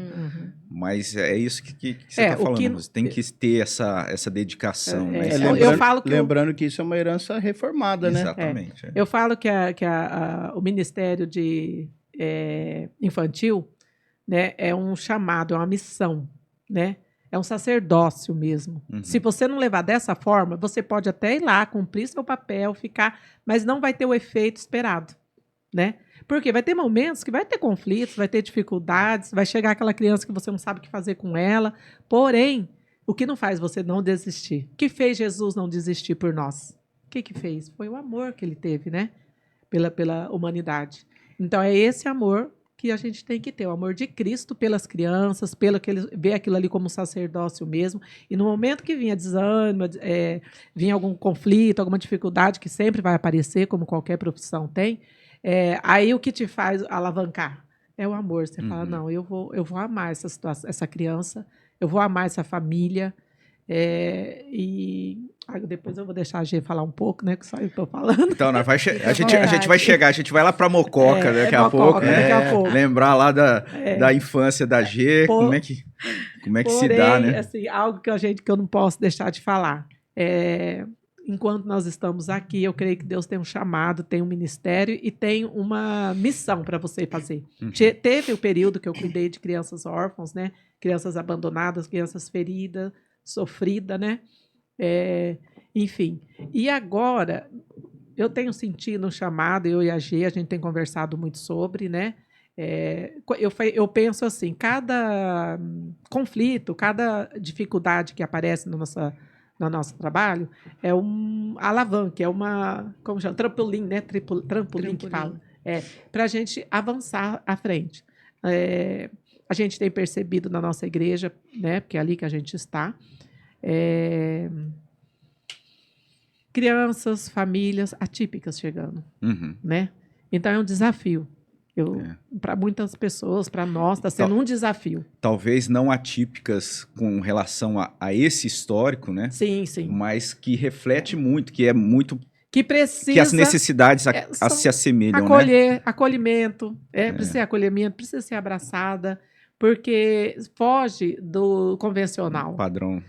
[SPEAKER 1] Mas é isso que você está falando. Você tem que ter essa dedicação. Né?
[SPEAKER 2] Lembrando que isso é uma herança reformada, né?
[SPEAKER 1] Exatamente.
[SPEAKER 4] Eu falo que o Ministério Infantil, né, é um chamado, é uma missão, né? É um sacerdócio mesmo. Se você não levar dessa forma, você pode até ir lá, cumprir seu papel, mas não vai ter o efeito esperado, né? Porque vai ter momentos que vai ter conflitos, vai ter dificuldades, vai chegar aquela criança que você não sabe o que fazer com ela. Porém, o que não faz você não desistir? O que fez Jesus não desistir por nós? O que fez? Foi o amor que ele teve, né? Pela humanidade. Então, é esse amor que a gente tem que ter, o amor de Cristo pelas crianças, pelo que ele vê aquilo ali como sacerdócio mesmo. E no momento que vinha desânimo, vinha algum conflito, alguma dificuldade, que sempre vai aparecer, como qualquer profissão tem, aí o que te faz alavancar é o amor. Você fala, não, eu vou amar essa situação, essa criança, eu vou amar essa família. E depois eu vou deixar a G falar um pouco, né? Que só eu estou falando.
[SPEAKER 1] Então, a gente vai chegar, a gente vai lá para Mococa daqui a pouco, né?
[SPEAKER 4] Daqui a pouco.
[SPEAKER 1] Lembrar lá da infância da G, como é que
[SPEAKER 4] porém,
[SPEAKER 1] se dá, né?
[SPEAKER 4] Assim, algo que eu não posso deixar de falar. enquanto nós estamos aqui, eu creio que Deus tem um chamado, tem um ministério e tem uma missão para você fazer. Teve o período que eu cuidei de crianças órfãos, né? Crianças abandonadas, crianças feridas, sofridas, né? Enfim. E agora, eu tenho sentido um chamado, eu e a G, a gente tem conversado muito sobre, né? Eu penso assim, cada conflito, cada dificuldade que aparece no nosso trabalho é um alavanque, é uma, como chama? Trampolim, né? Trampolim que fala. Para a gente avançar à frente. A gente tem percebido na nossa igreja, né? Porque é ali que a gente está, crianças, famílias atípicas chegando, né? Então é um desafio. Para muitas pessoas, para nós, está sendo um desafio.
[SPEAKER 1] Talvez não atípicas com relação a esse histórico, né?
[SPEAKER 4] Sim, sim.
[SPEAKER 1] Mas que reflete muito, que é muito...
[SPEAKER 4] Que precisa...
[SPEAKER 1] Que as necessidades se assemelham, né?
[SPEAKER 4] Acolhimento, precisa ser acolhimento, precisa ser abraçada, porque foge do convencional.
[SPEAKER 1] Padrão.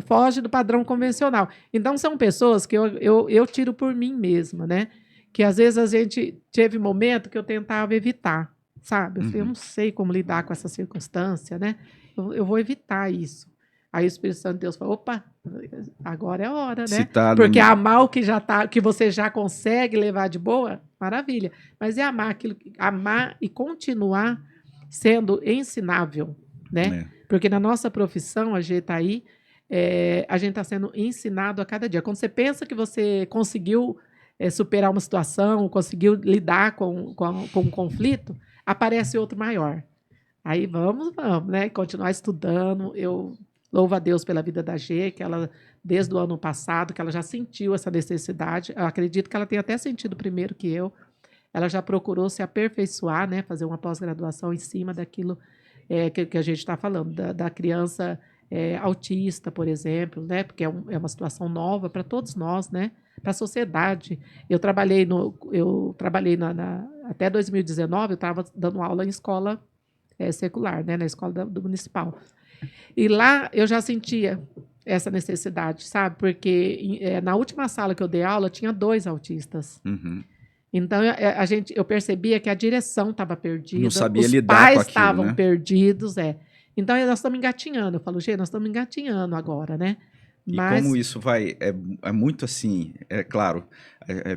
[SPEAKER 4] Foge do padrão convencional. Então, são pessoas que eu tiro por mim mesma, né? Que às vezes a gente teve momento que eu tentava evitar, sabe? Eu não sei como lidar com essa circunstância, né? Eu vou evitar isso. Aí o Espírito Santo de Deus falou, opa, agora é a hora, né? Porque amar o que você já consegue levar de boa, maravilha. Mas é amar e continuar sendo ensinável, né? Porque na nossa profissão, a gente está aí, a gente está sendo ensinado a cada dia. Quando você pensa que você conseguiu superar uma situação, conseguiu lidar com um conflito, aparece outro maior. Aí vamos, né? Continuar estudando. Eu louvo a Deus pela vida da G, que ela, desde o ano passado, que ela já sentiu essa necessidade. Eu acredito que ela tenha até sentido primeiro que eu. Ela já procurou se aperfeiçoar, né? Fazer uma pós-graduação em cima daquilo que a gente está falando, da criança autista, por exemplo, né? Porque é uma situação nova para todos nós, né? Para a sociedade. Eu trabalhei até 2019, eu estava dando aula em escola secular, né, na escola do municipal. E lá eu já sentia essa necessidade, sabe? Porque na última sala que eu dei aula, tinha 2 autistas. Então, eu percebia que a direção estava perdida,
[SPEAKER 1] não sabia
[SPEAKER 4] os
[SPEAKER 1] lidar
[SPEAKER 4] pais
[SPEAKER 1] com aquilo,
[SPEAKER 4] estavam
[SPEAKER 1] né?
[SPEAKER 4] perdidos. Então, nós estamos engatinhando. Eu falo, gente, nós estamos engatinhando agora, né?
[SPEAKER 1] Mas... E como isso vai... É muito assim, claro,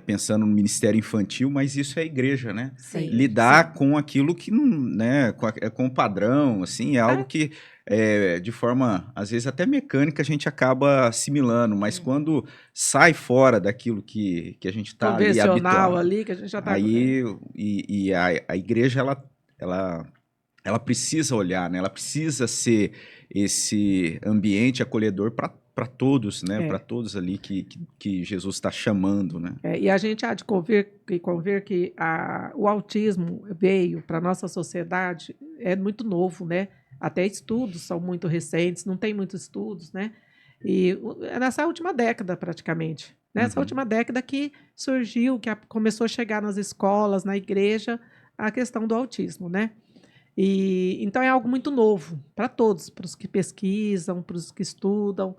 [SPEAKER 1] pensando no Ministério Infantil, mas isso é a igreja, né?
[SPEAKER 5] Sim,
[SPEAKER 1] lidar com aquilo que não... né? Com o padrão, assim, é algo que, de forma, às vezes, até mecânica, a gente acaba assimilando, mas quando sai fora daquilo que a gente está ali habituado...
[SPEAKER 4] Convencional ali, que a gente já está...
[SPEAKER 1] Aí, a igreja, ela precisa olhar, né? Ela precisa ser esse ambiente acolhedor para todos, né? Para todos ali que Jesus está chamando, né?
[SPEAKER 4] E a gente há de convir que o autismo veio para a nossa sociedade, é muito novo, né? Até estudos são muito recentes, não tem muitos estudos, né? E é nessa última década, praticamente. Nessa última década que surgiu, que começou a chegar nas escolas, na igreja, a questão do autismo, né? Então é algo muito novo para todos, para os que pesquisam, para os que estudam,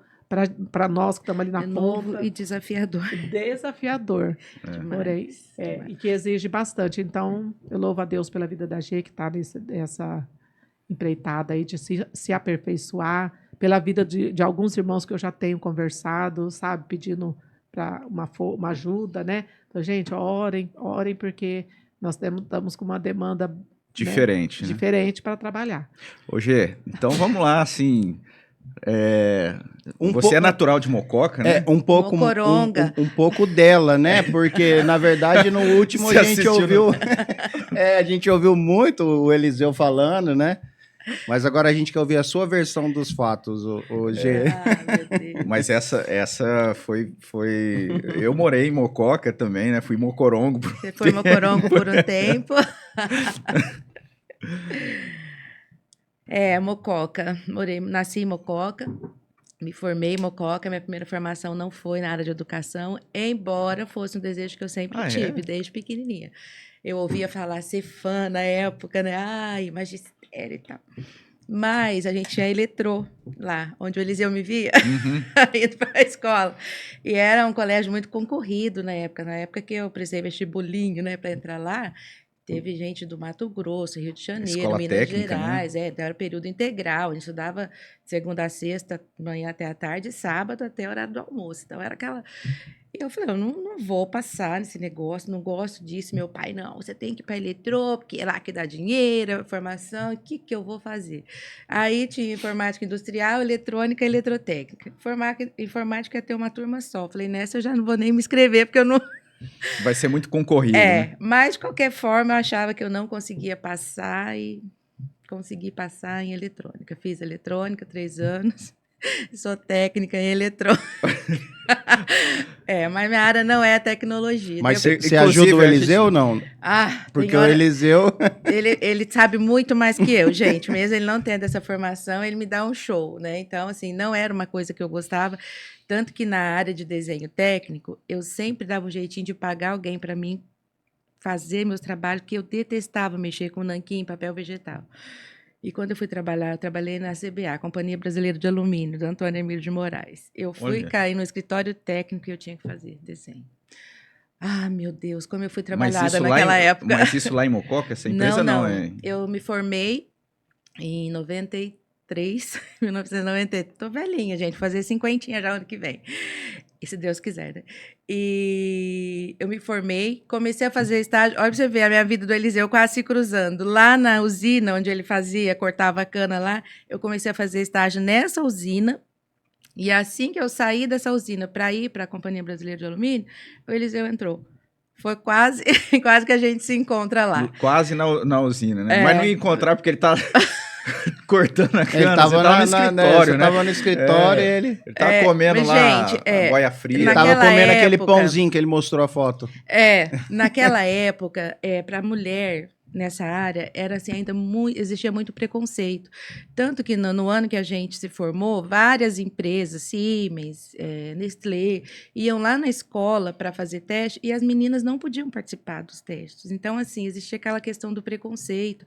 [SPEAKER 4] para nós que estamos ali na ponta.
[SPEAKER 5] Novo e desafiador.
[SPEAKER 4] Desafiador. Porém, e que exige bastante. Então, eu louvo a Deus pela vida da G, que está nessa empreitada aí de se aperfeiçoar, pela vida de alguns irmãos que eu já tenho conversado, sabe, pedindo para uma ajuda, né? Então, gente, orem, porque nós estamos com uma demanda
[SPEAKER 1] diferente, né?
[SPEAKER 4] Diferente para trabalhar.
[SPEAKER 1] Ô, Gê, então vamos lá, assim... Você é natural de Mococa, né?
[SPEAKER 2] Um pouco
[SPEAKER 5] Mocoronga.
[SPEAKER 2] Um pouco dela, né? Porque, na verdade, no último a gente ouviu... a gente ouviu muito o Eliseu falando, né? Mas agora a gente quer ouvir a sua versão dos fatos, o Gê.
[SPEAKER 5] Meu Deus.
[SPEAKER 1] Mas essa foi... Eu morei em Mococa também, né? Fui mocorongo.
[SPEAKER 5] Você foi mocorongo por um tempo. Mococa. Nasci em Mococa, me formei em Mococa. Minha primeira formação não foi na área de educação, embora fosse um desejo que eu sempre tive, desde pequenininha. Eu ouvia falar ser fã na época, né? Magistério e tal. Mas a gente tinha eletrô lá, onde o Eliseu me via,
[SPEAKER 1] Uhum.
[SPEAKER 5] indo para a escola. E era um colégio muito concorrido na época. Na época que eu precisei vestibulinho, né, para entrar lá, teve gente do Mato Grosso, Rio de Janeiro,
[SPEAKER 1] Escola
[SPEAKER 5] Minas
[SPEAKER 1] técnica, né?
[SPEAKER 5] Gerais. Era período integral. A gente estudava segunda a sexta, manhã até a tarde, e sábado até o horário do almoço. Então, era aquela... E eu falei, eu não vou passar nesse negócio, não gosto disso. Meu pai, não, você tem que ir para eletrô, porque é lá que dá dinheiro, formação, o que eu vou fazer? Aí tinha informática industrial, eletrônica e eletrotécnica. Informática ia ter uma turma só. Falei, nessa eu já não vou nem me inscrever, porque eu não...
[SPEAKER 1] Vai ser muito concorrido, né?
[SPEAKER 5] Mas de qualquer forma eu achava que eu não conseguia passar e consegui passar em eletrônica. Fiz eletrônica 3 anos, sou técnica em eletrônica. Mas minha área não é tecnologia.
[SPEAKER 2] Mas
[SPEAKER 5] Deu-
[SPEAKER 2] você ajuda o
[SPEAKER 1] Inclusive, a
[SPEAKER 2] Eliseu ou não? Porque
[SPEAKER 5] tem
[SPEAKER 2] o
[SPEAKER 5] hora-
[SPEAKER 2] Eliseu...
[SPEAKER 5] ele sabe muito mais que eu, gente. Mesmo ele não tendo essa formação, ele me dá um show, né? Então, assim, não era uma coisa que eu gostava. Tanto que na área de desenho técnico, eu sempre dava um jeitinho de pagar alguém para mim fazer meus trabalhos, porque eu detestava mexer com nanquim, papel vegetal. E quando eu fui trabalhar, eu trabalhei na CBA, Companhia Brasileira de Alumínio, do Antônio Emílio de Moraes. Eu fui
[SPEAKER 1] Olha.
[SPEAKER 5] cair no escritório técnico e eu tinha que fazer desenho. Ah, meu Deus, como eu fui
[SPEAKER 1] Mas
[SPEAKER 5] trabalhada
[SPEAKER 1] isso
[SPEAKER 5] naquela época.
[SPEAKER 1] Mas isso lá em Mococa, essa empresa não é...
[SPEAKER 5] Eu me formei em 93, 1993. Tô velhinha, gente, fazer 50 já ano que vem. E se Deus quiser, né? E eu me formei, comecei a fazer estágio. Olha pra você ver, a minha vida do Eliseu quase se cruzando. Lá na usina, onde ele cortava a cana lá, eu comecei a fazer estágio nessa usina. E assim que eu saí dessa usina para ir para a Companhia Brasileira de Alumínio, o Eliseu entrou. Foi quase, quase que a gente se encontra lá.
[SPEAKER 1] Quase na usina, né? Mas não ia encontrar porque ele tá cortando a cana.
[SPEAKER 2] Ele tava
[SPEAKER 1] você tava no escritório,
[SPEAKER 2] você
[SPEAKER 1] né?
[SPEAKER 2] tava no escritório e ele
[SPEAKER 1] Ele tava comendo
[SPEAKER 5] mas,
[SPEAKER 1] lá
[SPEAKER 5] gente,
[SPEAKER 1] a boia fria.
[SPEAKER 2] tava
[SPEAKER 5] Naquela
[SPEAKER 2] comendo aquele
[SPEAKER 5] época-
[SPEAKER 2] pãozinho que ele mostrou a foto.
[SPEAKER 5] Naquela época, para a mulher nessa área, era assim, ainda existia muito preconceito. Tanto que no ano que a gente se formou, várias empresas, Siemens, Nestlé, iam lá na escola para fazer teste e as meninas não podiam participar dos testes. Então, assim, existia aquela questão do preconceito.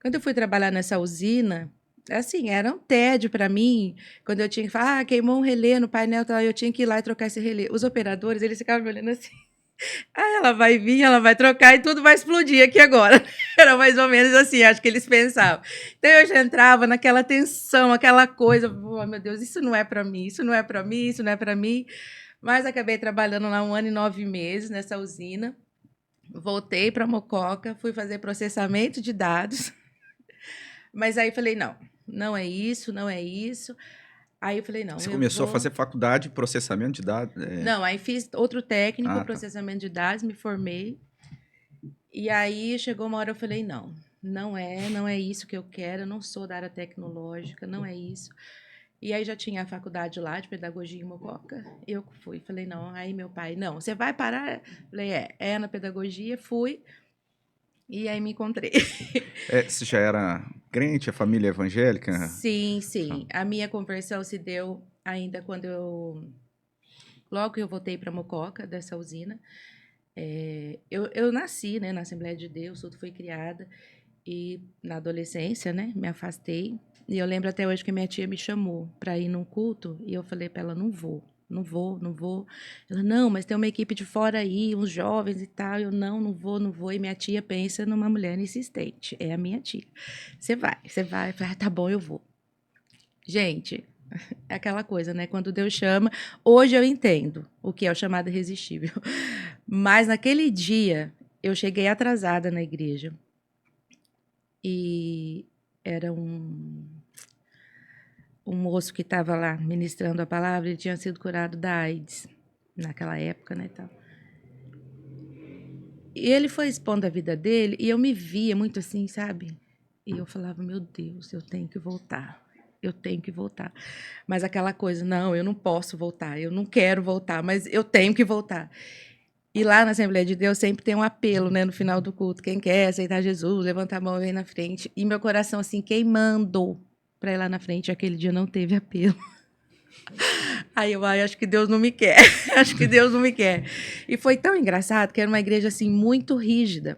[SPEAKER 5] Quando eu fui trabalhar nessa usina, assim, era um tédio para mim, quando eu tinha que falar, queimou um relé no painel, eu tinha que ir lá e trocar esse relé. Os operadores, eles ficavam me olhando assim, ela vai vir, ela vai trocar e tudo vai explodir aqui agora. Era mais ou menos assim, acho que eles pensavam. Então eu já entrava naquela tensão, aquela coisa, oh, meu Deus, isso não é para mim, isso não é para mim, isso não é para mim. Mas acabei trabalhando lá 1 ano e 9 meses nessa usina. Voltei para Mococa, fui fazer processamento de dados. Mas aí falei, não é isso, não é isso. Aí eu falei, não.
[SPEAKER 1] Você começou a fazer faculdade de processamento de dados?
[SPEAKER 5] Não, aí fiz outro técnico,
[SPEAKER 1] tá.
[SPEAKER 5] processamento de dados, me formei. E aí chegou uma hora eu falei, não é isso que eu quero, eu não sou da área tecnológica, não é isso. E aí já tinha a faculdade lá de pedagogia em Mococa. Eu fui, falei, não. Aí meu pai, não, você vai parar? Falei, é na pedagogia, fui. E aí me encontrei.
[SPEAKER 1] Você já era crente, a família evangélica?
[SPEAKER 5] Sim. A minha conversão se deu ainda quando logo que eu voltei para Mococa, dessa usina. Eu nasci, né, na Assembleia de Deus, tudo fui criada. E na adolescência, né, me afastei. E eu lembro até hoje que minha tia me chamou para ir num culto. E eu falei para ela, não vou. Ela, não, mas tem uma equipe de fora aí, uns jovens e tal. Eu, não vou. E minha tia pensa numa mulher insistente. É a minha tia. Você vai. Eu falei, tá bom, eu vou. Gente, é aquela coisa, né? Quando Deus chama, hoje eu entendo o que é o chamado irresistível. Mas naquele dia, eu cheguei atrasada na igreja. E era um moço que estava lá ministrando a palavra, ele tinha sido curado da AIDS naquela época, né, tal. E ele foi expondo a vida dele e eu me via muito assim, sabe? E eu falava, meu Deus, eu tenho que voltar. Mas aquela coisa, não, eu não posso voltar, eu não quero voltar, mas eu tenho que voltar. E lá na Assembleia de Deus sempre tem um apelo, né, no final do culto. Quem quer aceitar Jesus, levanta a mão e vem na frente. E meu coração, assim, queimando para ir lá na frente. Aquele dia não teve apelo. Aí eu acho que Deus não me quer. E foi tão engraçado que era uma igreja, assim, muito rígida.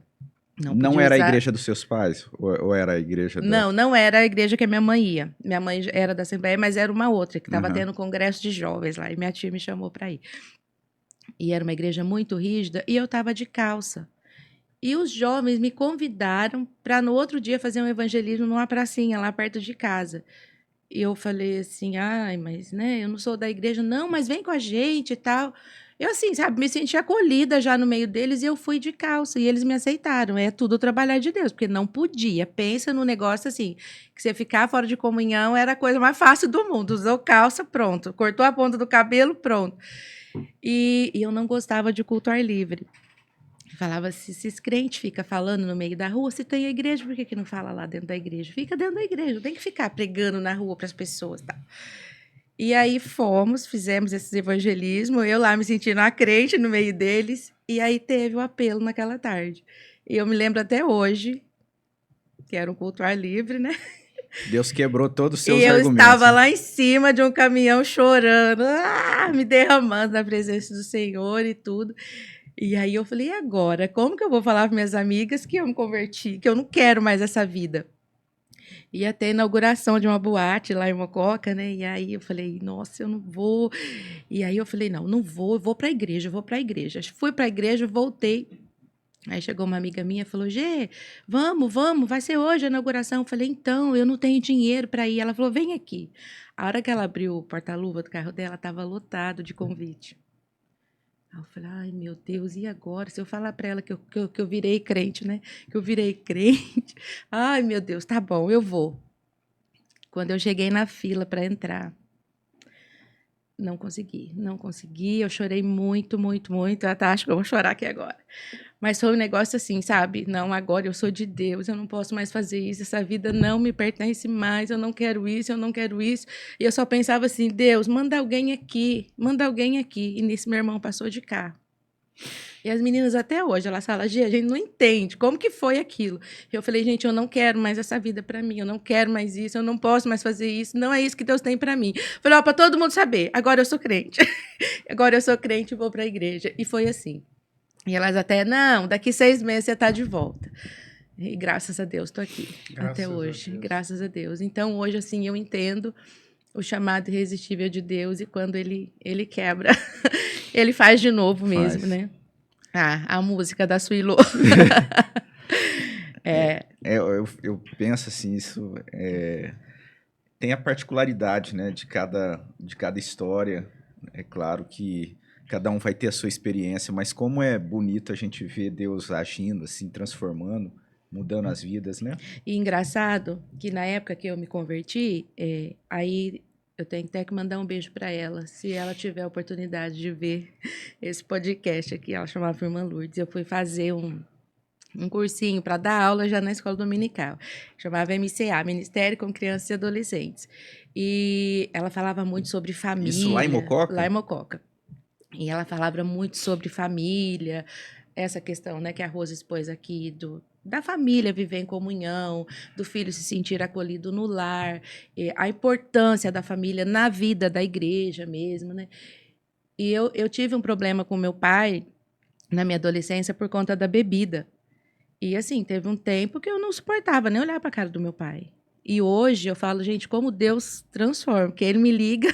[SPEAKER 1] Não
[SPEAKER 5] podia
[SPEAKER 1] era a
[SPEAKER 5] usar.
[SPEAKER 1] igreja dos seus pais? Ou era a igreja da...
[SPEAKER 5] Não era a igreja que a minha mãe ia. Minha mãe era da Assembleia, mas era uma outra, que estava
[SPEAKER 1] Aham.
[SPEAKER 5] tendo um congresso de jovens lá. E minha tia me chamou para ir. E era uma igreja muito rígida, e eu estava de calça. E os jovens me convidaram para no outro dia fazer um evangelismo numa pracinha lá perto de casa. E eu falei assim, ai, mas né, eu não sou da igreja, não, mas vem com a gente e tal. Eu assim, sabe, me senti acolhida já no meio deles e eu fui de calça e eles me aceitaram. É tudo trabalhar de Deus, porque não podia. Pensa no negócio assim, que você ficar fora de comunhão era a coisa mais fácil do mundo. Usou calça, pronto. Cortou a ponta do cabelo, pronto. E eu não gostava de culto ao ar livre. Falava, se esses crentes ficam falando no meio da rua, se tem a igreja, por que não fala lá dentro da igreja? Fica dentro da igreja, não tem que ficar pregando na rua para as pessoas. Tá? E aí fizemos esse evangelismo, eu lá me sentindo a crente no meio deles, e aí teve o apelo naquela tarde. E eu me lembro até hoje, que era um culto ao ar livre, né?
[SPEAKER 1] Deus quebrou todos os seus
[SPEAKER 5] E eu
[SPEAKER 1] argumentos.
[SPEAKER 5] estava lá em cima de um caminhão chorando, me derramando na presença do Senhor e tudo. E aí eu falei, e agora? Como que eu vou falar para minhas amigas que eu me converti, que eu não quero mais essa vida? Ia ter a inauguração de uma boate lá em Mococa, né? E aí eu falei, nossa, eu não vou. E aí eu falei, não vou, eu vou para a igreja, eu vou para a igreja. Fui para a igreja, voltei. Aí chegou uma amiga minha e falou, Gê, vamos, vai ser hoje a inauguração. Eu falei, então, eu não tenho dinheiro para ir. Ela falou, vem aqui. A hora que ela abriu o porta-luva do carro dela, estava lotado de convite. Aí eu falei, ai, meu Deus, e agora? Se eu falar para ela que eu virei crente, né? Que eu virei crente. Ai, meu Deus, tá bom, eu vou. Quando eu cheguei na fila para entrar, não consegui. Eu chorei muito, muito, muito. Eu até acho que eu vou chorar aqui agora. Mas foi um negócio assim, sabe? Não, agora eu sou de Deus, eu não posso mais fazer isso, essa vida não me pertence mais, eu não quero isso, eu não quero isso. E eu só pensava assim, Deus, manda alguém aqui. E nisso meu irmão passou de carro. E as meninas até hoje, elas falam, Gia, a gente não entende como que foi aquilo. Eu falei, gente, eu não quero mais essa vida para mim, eu não quero mais isso, eu não posso mais fazer isso, não é isso que Deus tem para mim. Falei, ó, para todo mundo saber, agora eu sou crente. Agora eu sou crente e vou para a igreja. E foi assim. E elas até, não, daqui 6 meses você está de volta. E graças a Deus estou aqui até hoje, graças a Deus. Então, hoje, assim, eu entendo o chamado irresistível de Deus e quando ele quebra, ele faz de novo mesmo, né? A música da Suílô.
[SPEAKER 1] Eu penso assim, isso tem a particularidade, né, de cada história. É claro que cada um vai ter a sua experiência, mas como é bonito a gente ver Deus agindo, assim, transformando, mudando as vidas, né?
[SPEAKER 5] E engraçado que na época que eu me converti, aí eu tenho até que mandar um beijo para ela, se ela tiver a oportunidade de ver esse podcast aqui. Ela chamava Irmã Lourdes. Eu fui fazer um cursinho para dar aula já na escola dominical. Chamava MCA, Ministério com Crianças e Adolescentes. E ela falava muito sobre família.
[SPEAKER 1] Isso lá em Mococa?
[SPEAKER 5] Lá em Mococa. E ela falava muito sobre família, essa questão, né, que a Rosa expôs aqui, da família viver em comunhão, do filho se sentir acolhido no lar, a importância da família na vida da igreja mesmo, né? E eu tive um problema com meu pai na minha adolescência por conta da bebida. E, assim, teve um tempo que eu não suportava nem olhar para a cara do meu pai. E hoje eu falo, gente, como Deus transforma, porque ele me liga,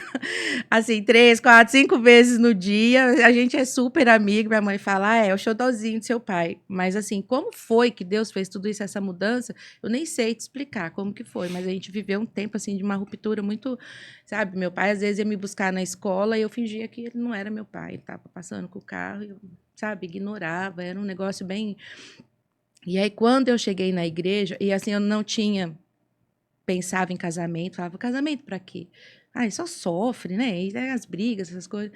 [SPEAKER 5] assim, 3, 4, 5 vezes no dia, a gente é super amigo, minha mãe fala, é o xodózinho do seu pai. Mas, assim, como foi que Deus fez tudo isso, essa mudança, eu nem sei te explicar como que foi, mas a gente viveu um tempo, assim, de uma ruptura muito, sabe, meu pai às vezes ia me buscar na escola e eu fingia que ele não era meu pai, ele estava passando com o carro, eu, sabe, ignorava, era um negócio bem... E aí, quando eu cheguei na igreja, e assim, eu não tinha... Pensava em casamento, falava, casamento para quê? Só sofre, né? E as brigas, essas coisas.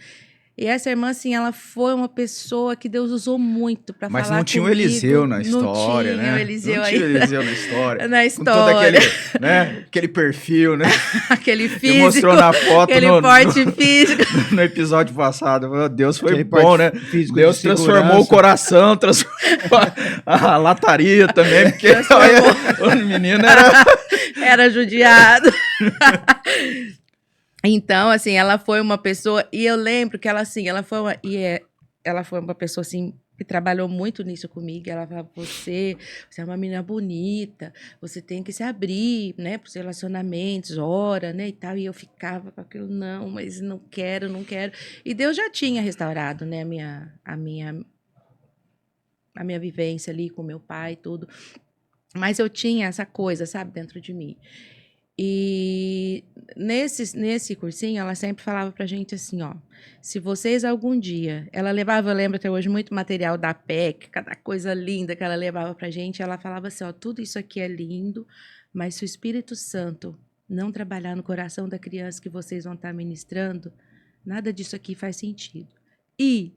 [SPEAKER 5] E essa irmã, assim, ela foi uma pessoa que Deus usou muito para falar comigo.
[SPEAKER 1] Mas não tinha o Eliseu na história, né?
[SPEAKER 5] Não tinha o Eliseu
[SPEAKER 1] aí. Não tinha o Eliseu na história.
[SPEAKER 5] Na história.
[SPEAKER 1] Com todo aquele, né? Aquele perfil, né?
[SPEAKER 5] Aquele físico.
[SPEAKER 1] Você mostrou na foto.
[SPEAKER 5] Aquele porte físico.
[SPEAKER 1] No episódio passado. Meu Deus, foi bom, né? Deus
[SPEAKER 2] de
[SPEAKER 1] transformou o coração, transformou a lataria também, porque o menino
[SPEAKER 5] era judiado. Então, assim, ela foi uma pessoa... E eu lembro que ela, assim, ela foi uma pessoa, assim, que trabalhou muito nisso comigo. Ela falava, você é uma menina bonita, você tem que se abrir, né, para os relacionamentos, ora, né, e tal. E eu ficava com aquilo, não, mas não quero, não quero. E Deus já tinha restaurado, né, a minha vivência ali com meu pai e tudo. Mas eu tinha essa coisa, sabe, dentro de mim. E nesse cursinho, ela sempre falava pra gente assim, ó, se vocês algum dia, ela levava, eu lembro até hoje, muito material da PEC, cada coisa linda que ela levava pra gente, ela falava assim, ó, tudo isso aqui é lindo, mas se o Espírito Santo não trabalhar no coração da criança que vocês vão estar ministrando, nada disso aqui faz sentido. E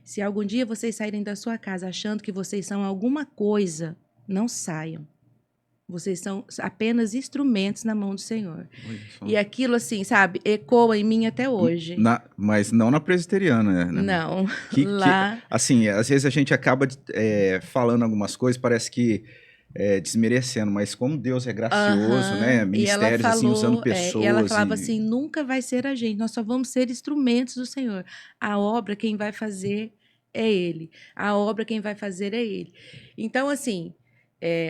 [SPEAKER 5] se algum dia vocês saírem da sua casa achando que vocês são alguma coisa, não saiam. Vocês são apenas instrumentos na mão do Senhor. E aquilo, assim, sabe, ecoa em mim até hoje.
[SPEAKER 1] Mas não na presbiteriana, né?
[SPEAKER 5] Não, lá...
[SPEAKER 1] assim, às vezes a gente acaba falando algumas coisas, parece que desmerecendo, mas como Deus é gracioso, né? Ministérios, assim, usando pessoas.
[SPEAKER 5] E ela falava assim, nunca vai ser a gente, nós só vamos ser instrumentos do Senhor. A obra, quem vai fazer é Ele. A obra, quem vai fazer é Ele. Então, assim...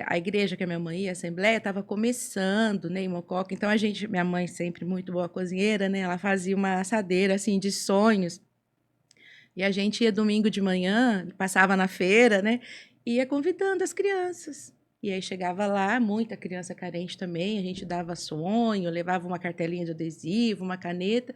[SPEAKER 5] a igreja que a minha mãe ia, a Assembleia, estava começando, né, em Mococa. Então, minha mãe sempre muito boa cozinheira, né, ela fazia uma assadeira, assim, de sonhos. E a gente ia domingo de manhã, passava na feira, né, ia convidando as crianças. E aí chegava lá, muita criança carente também, a gente dava sonho, levava uma cartelinha de adesivo, uma caneta.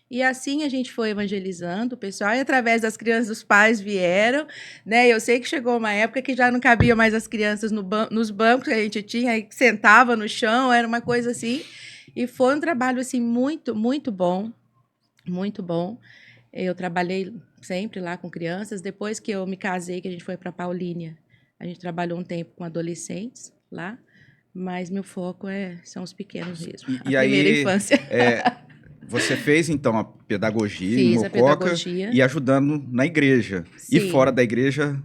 [SPEAKER 5] E assim a gente foi evangelizando o pessoal, e através das crianças, os pais vieram, né? Eu sei que chegou uma época que já não cabia mais as crianças nos bancos que a gente tinha, aí sentava no chão, era uma coisa assim. E foi um trabalho assim muito, muito bom, muito bom. Eu trabalhei sempre lá com crianças. Depois que eu me casei, que a gente foi para Paulínia, a gente trabalhou um tempo com adolescentes lá, mas meu foco são os pequenos mesmo, a primeira infância.
[SPEAKER 1] Você fez, então, a pedagogia
[SPEAKER 5] em
[SPEAKER 1] Mococa e ajudando na igreja. Sim. E fora da igreja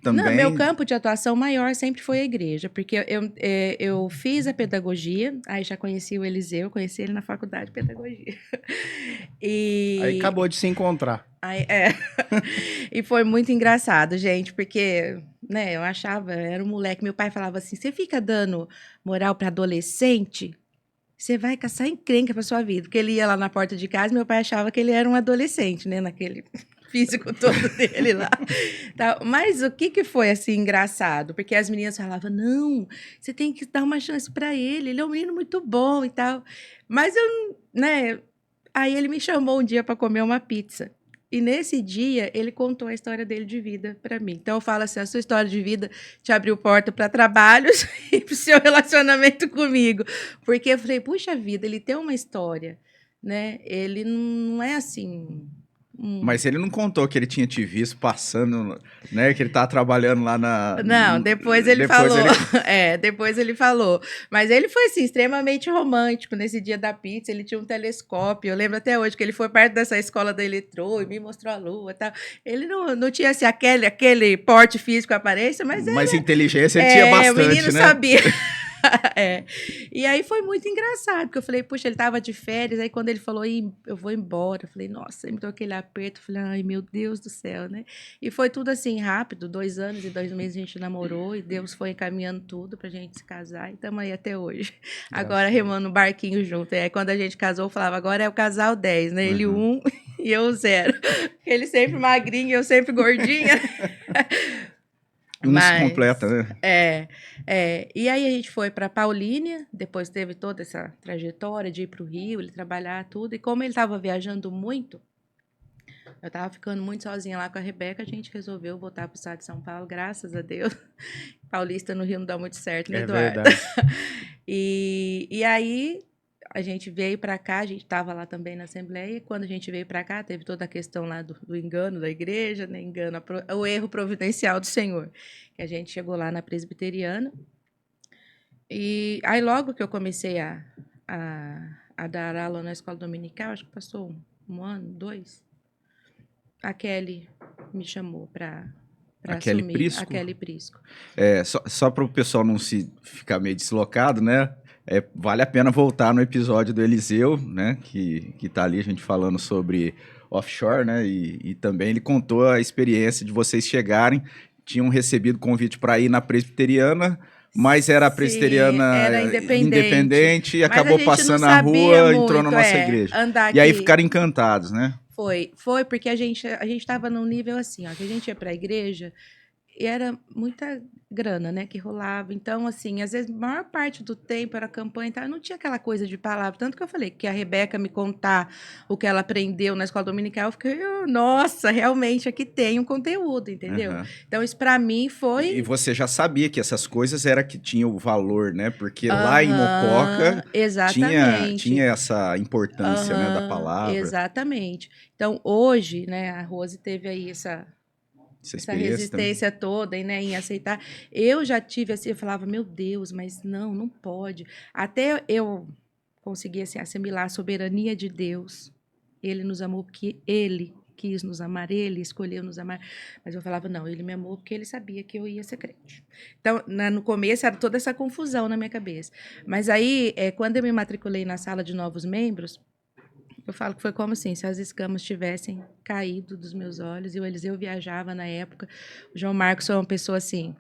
[SPEAKER 1] também?
[SPEAKER 5] Não, meu campo de atuação maior sempre foi a igreja, porque eu fiz a pedagogia, aí já conheci o Eliseu, conheci ele na faculdade de pedagogia.
[SPEAKER 2] Aí acabou de se encontrar.
[SPEAKER 5] E foi muito engraçado, gente, porque, né, eu achava, era um moleque, meu pai falava assim, você fica dando moral para adolescente? Você vai caçar encrenca para sua vida. Porque ele ia lá na porta de casa e meu pai achava que ele era um adolescente, né? Naquele físico todo dele lá. Mas o que foi, assim, engraçado? Porque as meninas falavam, não, você tem que dar uma chance para ele é um menino muito bom e tal. Mas eu, né... Aí ele me chamou um dia para comer uma pizza. E nesse dia, ele contou a história dele de vida para mim. Então, eu falo assim, a sua história de vida te abriu porta para trabalhos e para o seu relacionamento comigo. Porque eu falei, puxa vida, ele tem uma história, né? Ele não é assim...
[SPEAKER 1] Mas ele não contou que ele tinha te visto passando, né? Que ele estava trabalhando lá na...
[SPEAKER 5] Não, depois ele falou. Depois ele falou. Mas ele foi, assim, extremamente romântico nesse dia da pizza. Ele tinha um telescópio. Eu lembro até hoje que ele foi perto dessa escola da Eletrô e me mostrou a lua e tal. Ele não tinha, assim, aquele porte físico, aparência, mas
[SPEAKER 1] inteligência ele tinha bastante,
[SPEAKER 5] o menino
[SPEAKER 1] né?
[SPEAKER 5] sabia. E aí foi muito engraçado, porque eu falei, puxa, ele tava de férias, aí quando ele falou, eu vou embora, eu falei, nossa, ele me deu aquele aperto, eu falei, ai, meu Deus do céu, né? E foi tudo assim, rápido, 2 anos e 2 meses a gente namorou, e Deus foi encaminhando tudo pra gente se casar, e estamos aí até hoje. Agora remando o barquinho junto. E aí quando a gente casou, eu falava, agora é o casal 10, né? Ele 1 e eu 0. Ele sempre magrinho e eu sempre gordinha.
[SPEAKER 1] Não se completa, né?
[SPEAKER 5] E aí a gente foi para Paulínia, depois teve toda essa trajetória de ir para o Rio, ele trabalhar, tudo. E como ele estava viajando muito, eu estava ficando muito sozinha lá com a Rebeca, a gente resolveu voltar para o estado de São Paulo, graças a Deus. Paulista no Rio não dá muito certo, né, Eduardo?
[SPEAKER 2] Verdade.
[SPEAKER 5] E aí a gente veio para cá, a gente estava lá também na Assembleia, e quando a gente veio para cá, teve toda a questão lá do engano da igreja, né? O erro providencial do Senhor. Que a gente chegou lá na presbiteriana, e aí logo que eu comecei a dar aula na escola dominical, acho que passou 1 ano, 2, a Kelly me chamou para assumir.
[SPEAKER 1] Prisco?
[SPEAKER 5] A Kelly Prisco.
[SPEAKER 1] Só para o pessoal não ficar meio deslocado, né? Vale a pena voltar no episódio do Eliseu, né? Que tá ali a gente falando sobre offshore, né? E também ele contou a experiência de vocês chegarem, tinham recebido convite para ir na presbiteriana, mas era a
[SPEAKER 5] Sim,
[SPEAKER 1] presbiteriana
[SPEAKER 5] era
[SPEAKER 1] independente e
[SPEAKER 5] Mas a
[SPEAKER 1] acabou
[SPEAKER 5] gente não
[SPEAKER 1] passando na
[SPEAKER 5] sabia
[SPEAKER 1] rua e entrou na
[SPEAKER 5] muito,
[SPEAKER 1] nossa igreja.
[SPEAKER 5] andar
[SPEAKER 1] E aí
[SPEAKER 5] aqui.
[SPEAKER 1] ficaram encantados, né?
[SPEAKER 5] Foi porque a gente estava num nível assim, ó, que a gente ia para a igreja e era muita grana, né, que rolava. Então, assim, às vezes, a maior parte do tempo era campanha e tal, não tinha aquela coisa de palavra. Tanto que eu falei que a Rebeca me contar o que ela aprendeu na escola dominical, eu fiquei, nossa, realmente aqui tem um conteúdo, entendeu?
[SPEAKER 1] Aham.
[SPEAKER 5] Então, isso para mim
[SPEAKER 1] E
[SPEAKER 5] foi...
[SPEAKER 1] você já sabia que essas coisas era que tinham o valor, né? Porque lá em
[SPEAKER 5] Aham,
[SPEAKER 1] Mococa tinha
[SPEAKER 5] exatamente.
[SPEAKER 1] essa importância, né, da
[SPEAKER 5] Aham,
[SPEAKER 1] palavra,
[SPEAKER 5] exatamente. Então, hoje, né, a Rose teve aí
[SPEAKER 1] essa
[SPEAKER 5] essa
[SPEAKER 1] experiência também.
[SPEAKER 5] resistência toda, né, em aceitar. Eu já tive assim, eu falava, meu Deus, mas não pode. Até eu conseguir assim, assimilar a soberania de Deus. Ele nos amou porque ele quis nos amar, ele escolheu nos amar. Mas eu falava, não, ele me amou porque ele sabia que eu ia ser crente. Então, no começo era toda essa confusão na minha cabeça. Mas aí, quando eu me matriculei na sala de novos membros, eu falo que foi como assim, se as escamas tivessem caído dos meus olhos e o Eliseu viajava na época. O João Marcos foi uma pessoa assim,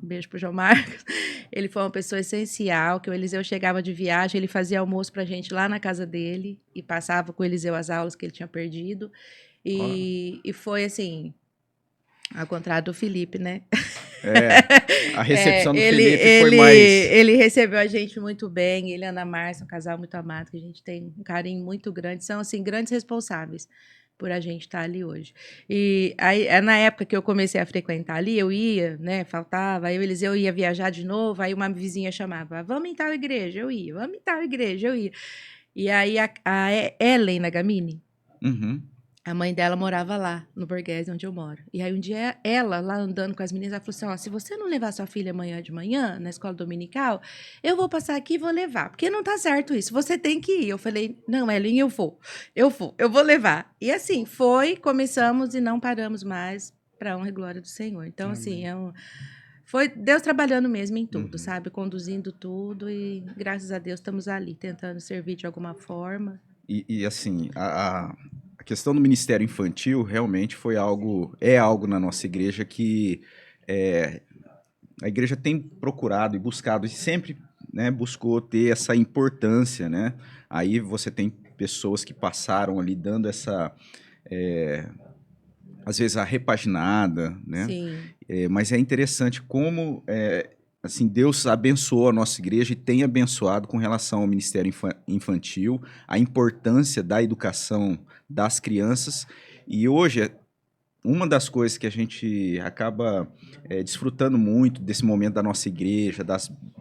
[SPEAKER 5] um beijo pro João Marcos. Ele foi uma pessoa essencial, que o Eliseu chegava de viagem, ele fazia almoço pra gente lá na casa dele e passava com o Eliseu as aulas que ele tinha perdido.
[SPEAKER 1] Ó,
[SPEAKER 5] E foi assim, ao contrário do Felipe, né?
[SPEAKER 1] a recepção do
[SPEAKER 5] ele,
[SPEAKER 1] Felipe foi
[SPEAKER 5] ele,
[SPEAKER 1] mais...
[SPEAKER 5] ele recebeu a gente muito bem, ele e a Ana Márcia, um casal muito amado, que a gente tem um carinho muito grande, são, assim, grandes responsáveis por a gente estar ali hoje. E aí, na época que eu comecei a frequentar ali, eu ia, né, faltava, aí eu ia viajar de novo, aí uma vizinha chamava, vamos em tal igreja, eu ia, vamos em tal igreja, eu ia. E aí a Ellen Nagamini,
[SPEAKER 1] Uhum.
[SPEAKER 5] a mãe dela morava lá, no Borghese, onde eu moro. E aí, um dia, ela, lá andando com as meninas, ela falou assim, ó, se você não levar sua filha amanhã de manhã, na escola dominical, eu vou passar aqui e vou levar. Porque não tá certo isso, você tem que ir. Eu falei, não, Ellen, eu vou, eu vou levar. E assim, começamos e não paramos mais, para honra e glória do Senhor. Então, assim, foi Deus trabalhando mesmo em tudo,
[SPEAKER 1] Uhum.
[SPEAKER 5] sabe? Conduzindo tudo e, graças a Deus, estamos ali, tentando servir de alguma forma.
[SPEAKER 1] E assim, a questão do ministério infantil realmente é algo na nossa igreja que a igreja tem procurado e buscado, e sempre, né, buscou ter essa importância, né? Aí você tem pessoas que passaram ali dando essa, às vezes, a repaginada, né?
[SPEAKER 5] Sim.
[SPEAKER 1] Mas é interessante como assim, Deus abençoou a nossa igreja e tem abençoado com relação ao ministério infantil, a importância da educação das crianças. E hoje, uma das coisas que a gente acaba desfrutando muito desse momento da nossa igreja,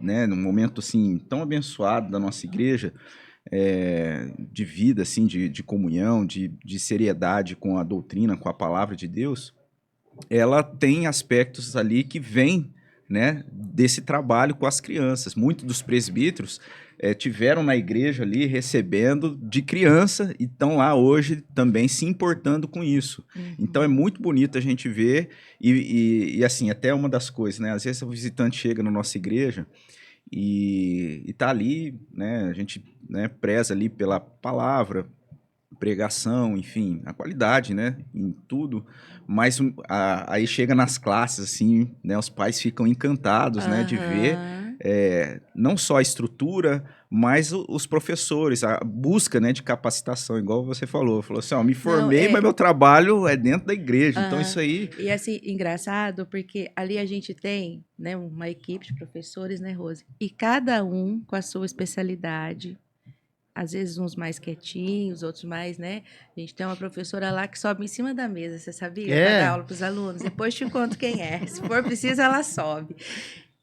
[SPEAKER 1] né, num momento assim, tão abençoado da nossa igreja, de vida, assim, de comunhão, de seriedade com a doutrina, com a palavra de Deus, ela tem aspectos ali que vêm, né, desse trabalho com as crianças. Muitos dos presbíteros tiveram na igreja ali recebendo de criança e estão lá hoje também se importando com isso.
[SPEAKER 5] Uhum.
[SPEAKER 1] Então é muito bonito a gente ver e assim, até uma das coisas, né, às vezes o visitante chega na nossa igreja e tá ali, né, a gente, né, preza ali pela palavra, pregação, enfim, a qualidade, né, em tudo, mas aí chega nas classes, assim, né, os pais ficam encantados, né, de ver não só a estrutura, mas os professores, a busca, né, de capacitação, igual você falou assim, ó, me formei, mas meu trabalho é dentro da igreja, então isso aí...
[SPEAKER 5] E assim, engraçado, porque ali a gente tem, né, uma equipe de professores, né, Rose? E cada um com a sua especialidade, às vezes uns mais quietinhos, outros mais, né? A gente tem uma professora lá que sobe em cima da mesa, você sabia? Para dar aula para os alunos. Depois te conto quem é. Se for preciso, ela sobe.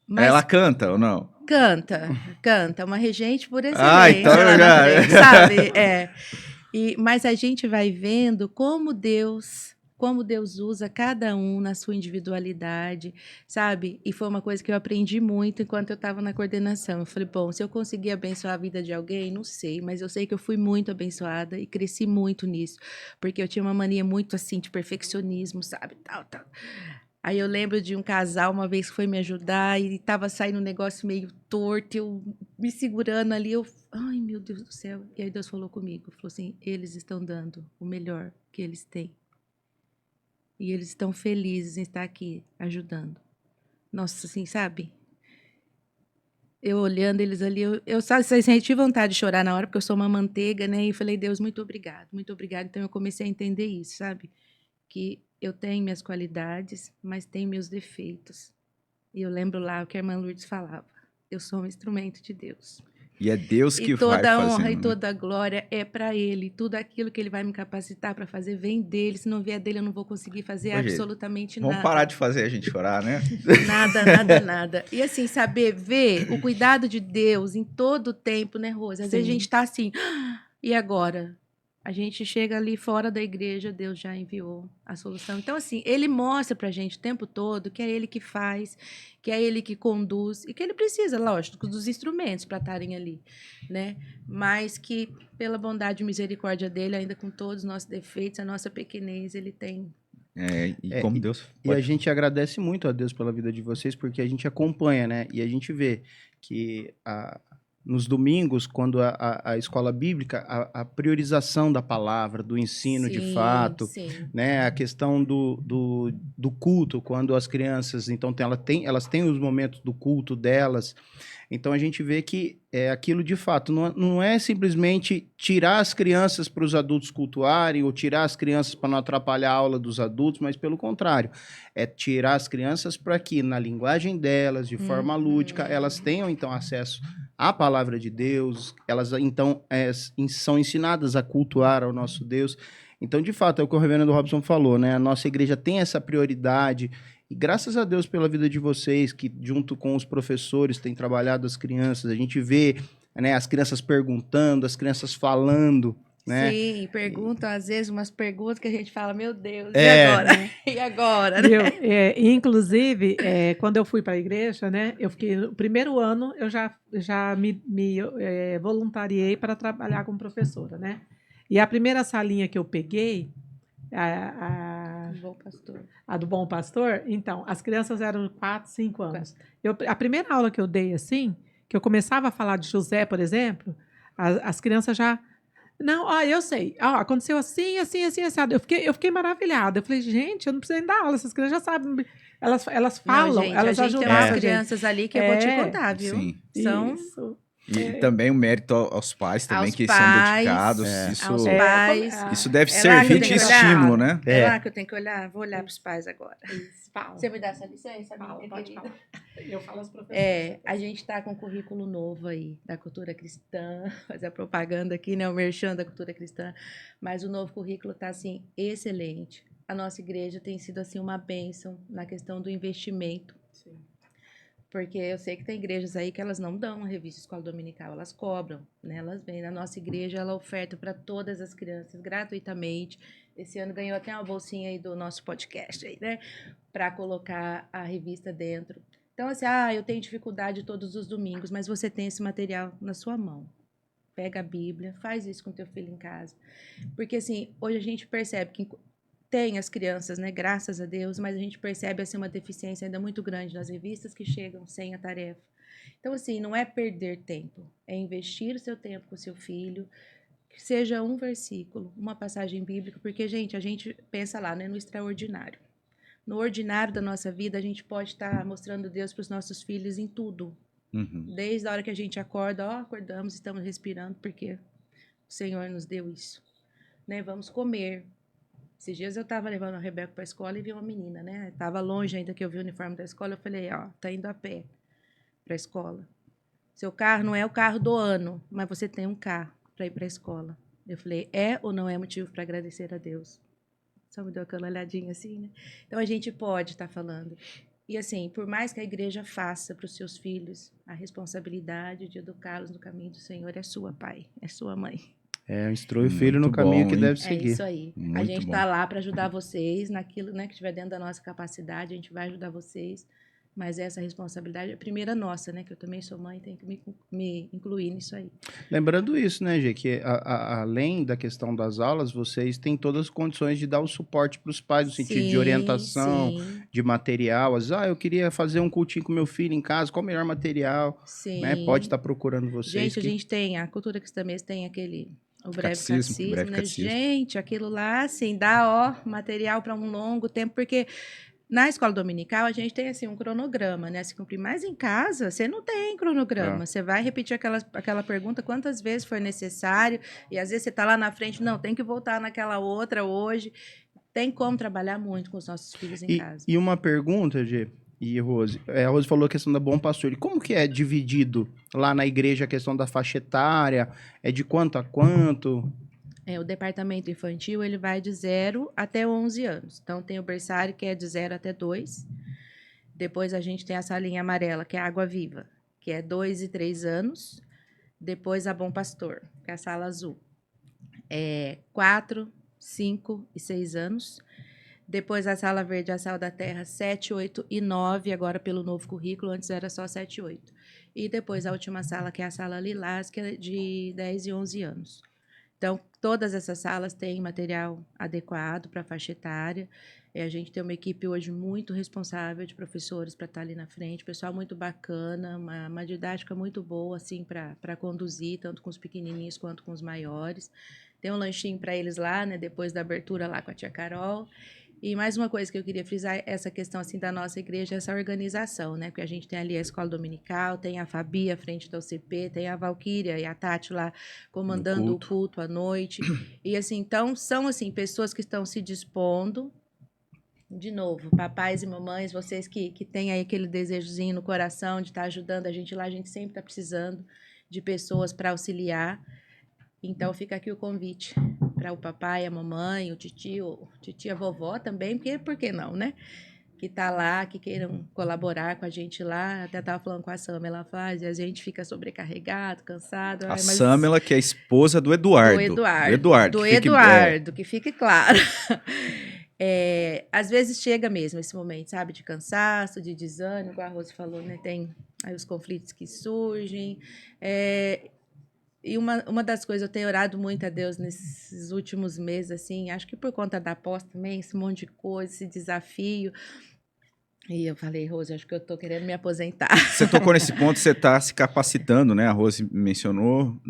[SPEAKER 5] Mas
[SPEAKER 1] ela canta ou não?
[SPEAKER 5] Canta. Uma regente por
[SPEAKER 1] Ah,
[SPEAKER 5] excelência
[SPEAKER 1] então
[SPEAKER 5] lá
[SPEAKER 1] já...
[SPEAKER 5] na frente, sabe? Mas a gente vai vendo como Deus usa cada um na sua individualidade, sabe? E foi uma coisa que eu aprendi muito enquanto eu estava na coordenação. Eu falei, bom, se eu conseguir abençoar a vida de alguém, não sei, mas eu sei que eu fui muito abençoada e cresci muito nisso, porque eu tinha uma mania muito assim de perfeccionismo, sabe? Tal. Aí eu lembro de um casal uma vez que foi me ajudar e estava saindo um negócio meio torto, eu me segurando ali, ai meu Deus do céu. E aí Deus falou comigo, falou assim, eles estão dando o melhor que eles têm. E eles estão felizes em estar aqui, ajudando. Nossa, assim, sabe? Eu olhando eles ali, eu senti vontade de chorar na hora, porque eu sou uma manteiga, né? E falei, Deus, muito obrigado, muito obrigado. Então eu comecei a entender isso, sabe? Que eu tenho minhas qualidades, mas tenho meus defeitos. E eu lembro lá o que a irmã Lourdes falava, eu sou um instrumento de Deus.
[SPEAKER 1] E é Deus que
[SPEAKER 5] E
[SPEAKER 1] vai
[SPEAKER 5] toda a honra
[SPEAKER 1] fazendo,
[SPEAKER 5] e
[SPEAKER 1] né?
[SPEAKER 5] toda a glória é para Ele. Tudo aquilo que Ele vai me capacitar para fazer vem dele. Se não vier dele, eu não vou conseguir fazer
[SPEAKER 1] Ô, gente,
[SPEAKER 5] absolutamente
[SPEAKER 1] Vamos
[SPEAKER 5] nada.
[SPEAKER 1] parar de fazer a gente chorar, né?
[SPEAKER 5] Nada, nada, nada. E assim, saber ver o cuidado de Deus em todo o tempo, né, Rose? Às vezes a
[SPEAKER 4] Sim.
[SPEAKER 5] gente tá assim, e agora? A gente chega ali fora da igreja, Deus já enviou a solução. Então, assim, ele mostra pra gente o tempo todo que é ele que faz, que é ele que conduz, e que ele precisa, lógico, dos instrumentos para estarem ali, né? Mas que, pela bondade e misericórdia dele, ainda com todos os nossos defeitos, a nossa pequenez, ele tem.
[SPEAKER 1] E
[SPEAKER 2] É,
[SPEAKER 1] como Deus
[SPEAKER 2] E a
[SPEAKER 1] pode...
[SPEAKER 2] gente agradece muito a Deus pela vida de vocês, porque a gente acompanha, né? E a gente vê que nos domingos, quando a escola bíblica, a priorização da palavra, do ensino de fato,
[SPEAKER 5] Sim.
[SPEAKER 2] né? A questão do culto, quando as crianças, então, elas têm os momentos do culto delas. Então a gente vê que aquilo de fato não é simplesmente tirar as crianças para os adultos cultuarem ou tirar as crianças para não atrapalhar a aula dos adultos, mas pelo contrário, é tirar as crianças para que na linguagem delas, de forma lúdica, elas tenham então acesso à palavra de Deus, elas então são ensinadas a cultuar ao nosso Deus. Então, de fato, é o que o reverendo Robson falou, né? A nossa igreja tem essa prioridade. E graças a Deus pela vida de vocês, que junto com os professores têm trabalhado as crianças, a gente vê, né, as crianças perguntando, as crianças falando, né?
[SPEAKER 5] Sim, perguntam às vezes umas perguntas que a gente fala, meu Deus, e
[SPEAKER 2] É.
[SPEAKER 5] agora? E agora, né?
[SPEAKER 4] Viu? Inclusive, quando eu fui para a igreja, né, eu fiquei no primeiro ano, eu já me voluntariei para trabalhar como professora, né? E a primeira salinha que eu peguei,
[SPEAKER 5] Bom pastor.
[SPEAKER 4] a do Bom Pastor, então, as crianças eram 4, 5 anos. A primeira aula que eu dei, assim, que eu começava a falar de José, por exemplo, as crianças já... Não, eu sei. Aconteceu assim, assim, assim, assado. Eu fiquei maravilhada. Eu falei, gente, eu não preciso nem dar aula, essas crianças já sabem. Elas falam,
[SPEAKER 5] Não, gente,
[SPEAKER 4] elas
[SPEAKER 5] a gente tem
[SPEAKER 4] ajudaram
[SPEAKER 5] umas
[SPEAKER 4] a gente.
[SPEAKER 5] crianças ali que eu vou te contar, viu?
[SPEAKER 1] Sim.
[SPEAKER 5] São
[SPEAKER 4] Isso.
[SPEAKER 1] E também o mérito aos pais também,
[SPEAKER 5] Aos
[SPEAKER 1] que
[SPEAKER 5] pais,
[SPEAKER 1] são dedicados.
[SPEAKER 5] aos
[SPEAKER 1] Isso,
[SPEAKER 5] pais.
[SPEAKER 1] isso deve
[SPEAKER 5] É lá que
[SPEAKER 1] servir
[SPEAKER 5] eu
[SPEAKER 1] de
[SPEAKER 5] tenho que olhar?
[SPEAKER 1] estímulo, né?
[SPEAKER 5] É lá que eu tenho que olhar? Vou olhar para os pais agora.
[SPEAKER 4] Isso, fala.
[SPEAKER 5] Você me dá essa licença,
[SPEAKER 4] Fala,
[SPEAKER 5] minha
[SPEAKER 4] pode
[SPEAKER 5] querida?
[SPEAKER 4] falar. Eu falo as professoras.
[SPEAKER 5] A gente está com um currículo novo aí, da cultura cristã, fazer a propaganda aqui, né, o merchan da cultura cristã, mas o novo currículo está, assim, excelente. A nossa igreja tem sido, assim, uma bênção na questão do investimento,
[SPEAKER 4] Sim.
[SPEAKER 5] porque eu sei que tem igrejas aí que elas não dão uma revista escola dominical, elas cobram, né, elas vêm. Na nossa igreja, ela oferta para todas as crianças, gratuitamente. Esse ano ganhou até uma bolsinha aí do nosso podcast aí, né, para colocar a revista dentro. Então, assim, eu tenho dificuldade todos os domingos, mas você tem esse material na sua mão. Pega a Bíblia, faz isso com teu filho em casa. Porque, assim, hoje a gente percebe que tem as crianças, né, graças a Deus, mas a gente percebe, assim, uma deficiência ainda muito grande nas revistas que chegam sem a tarefa. Então, assim, não é perder tempo, é investir o seu tempo com o seu filho, que seja um versículo, uma passagem bíblica, porque, gente, a gente pensa lá, né, no extraordinário. No ordinário da nossa vida, a gente pode estar mostrando Deus para os nossos filhos em tudo.
[SPEAKER 1] Uhum.
[SPEAKER 5] Desde a hora que a gente acorda, acordamos, estamos respirando, porque o Senhor nos deu isso. Né? Vamos comer. Esses dias eu estava levando a Rebeca para a escola e vi uma menina, né? Estava longe ainda que eu vi o uniforme da escola, eu falei, tá indo a pé para a escola. Seu carro não é o carro do ano, mas você tem um carro para ir para a escola. Eu falei, é ou não é motivo para agradecer a Deus? Só me deu aquela olhadinha assim, né? Então, a gente pode estar falando. E, assim, por mais que a igreja faça para os seus filhos, a responsabilidade de educá-los no caminho do Senhor é sua, pai, é sua mãe.
[SPEAKER 2] Instrui o filho no
[SPEAKER 1] Muito
[SPEAKER 2] caminho
[SPEAKER 1] bom,
[SPEAKER 2] que
[SPEAKER 1] hein?
[SPEAKER 2] deve
[SPEAKER 5] É
[SPEAKER 2] seguir.
[SPEAKER 5] isso aí. A
[SPEAKER 1] Muito
[SPEAKER 5] gente
[SPEAKER 1] bom.
[SPEAKER 5] está lá para ajudar vocês naquilo, né, que estiver dentro da nossa capacidade, a gente vai ajudar vocês. Mas essa responsabilidade é primeira nossa, né? Que eu também sou mãe, tenho que me incluir nisso aí.
[SPEAKER 2] Lembrando isso, né, Gê, que além da questão das aulas, vocês têm todas as condições de dar o suporte para os pais, no sentido de orientação,
[SPEAKER 5] Sim,
[SPEAKER 2] de material. Às vezes, eu queria fazer um cultinho com meu filho em casa, qual o melhor material? Né? Pode
[SPEAKER 5] sim.
[SPEAKER 2] estar procurando vocês.
[SPEAKER 5] Gente, a gente tem, a cultura cristã mesmo tem o breve
[SPEAKER 1] Catecismo, breve
[SPEAKER 5] né?
[SPEAKER 1] catecismo.
[SPEAKER 5] Gente, aquilo lá, assim, dá, material para um longo tempo, porque na escola dominical a gente tem, assim, um cronograma, né? Se cumprir, mas em casa você não tem cronograma. Você vai repetir aquela pergunta quantas vezes for necessário, e às vezes você está lá na frente, não, tem que voltar naquela outra hoje. Tem como trabalhar muito com os nossos filhos em casa.
[SPEAKER 2] E uma pergunta, Gê, e Rose, a Rose falou a questão da Bom Pastor. E como que é dividido lá na igreja a questão da faixa etária? É de quanto a quanto?
[SPEAKER 5] O departamento infantil, ele vai de 0 até 11 anos. Então, tem o berçário, que é de 0 até 2. Depois, a gente tem a salinha amarela, que é a Água Viva, que é 2 e 3 anos. Depois, a Bom Pastor, que é a sala azul. 4, 5 e 6 anos. Depois, a sala verde, a sala da terra, 7, 8 e 9, agora pelo novo currículo, antes era só 7 e 8. E depois, a última sala, que é a sala lilás, que é de 10 e 11 anos. Então, todas essas salas têm material adequado para a faixa etária. A gente tem uma equipe hoje muito responsável de professores para estar ali na frente, pessoal muito bacana, uma didática muito boa assim para conduzir, tanto com os pequenininhos quanto com os maiores. Tem um lanchinho para eles lá, né, depois da abertura lá com a tia Carol. E mais uma coisa que eu queria frisar, essa questão assim da nossa igreja, essa organização, né? Porque a gente tem ali a escola dominical, tem a Fabi à frente da UCP, tem a Valquíria e a Tati lá comandando o culto à noite. E assim, então são assim pessoas que estão se dispondo. De novo, papais e mamães, vocês que têm aí aquele desejozinho no coração de estar ajudando a gente lá, a gente sempre está precisando de pessoas para auxiliar. Então fica aqui o convite para o papai, a mamãe, o titio, a vovó também, porque por que não, né? Que tá lá, que queiram colaborar com a gente lá. Até tava falando com a Samela, ela faz, e a gente fica sobrecarregado, cansado.
[SPEAKER 1] A Samela, que é a esposa do Eduardo.
[SPEAKER 5] Do Eduardo, que fique claro. Às vezes chega mesmo esse momento, sabe? De cansaço, de desânimo, igual a Rose falou, né? Tem aí os conflitos que surgem. E uma das coisas, eu tenho orado muito a Deus nesses últimos meses, assim, acho que por conta da pós também, esse monte de coisa, esse desafio. E eu falei, Rose, acho que eu tô querendo me aposentar.
[SPEAKER 1] Você tocou nesse ponto, você está se capacitando, né? A Rose mencionou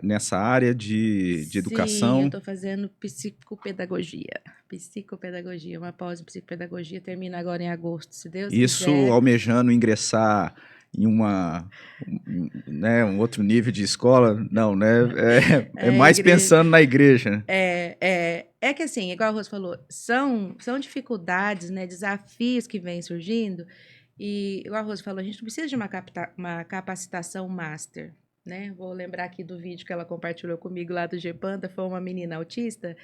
[SPEAKER 1] nessa área de educação.
[SPEAKER 5] Sim, eu estou fazendo psicopedagogia, uma pós em psicopedagogia, termina agora em agosto, se Deus
[SPEAKER 1] Isso
[SPEAKER 5] quiser.
[SPEAKER 1] Almejando ingressar em um outro nível de escola? Não, né? É mais igreja. Pensando na igreja.
[SPEAKER 5] É que assim, igual a Rose falou, são dificuldades, né, desafios que vêm surgindo, e igual a Rose falou, a gente não precisa de uma capacitação master, né? Vou lembrar aqui do vídeo que ela compartilhou comigo lá do Gepanda, foi uma menina autista.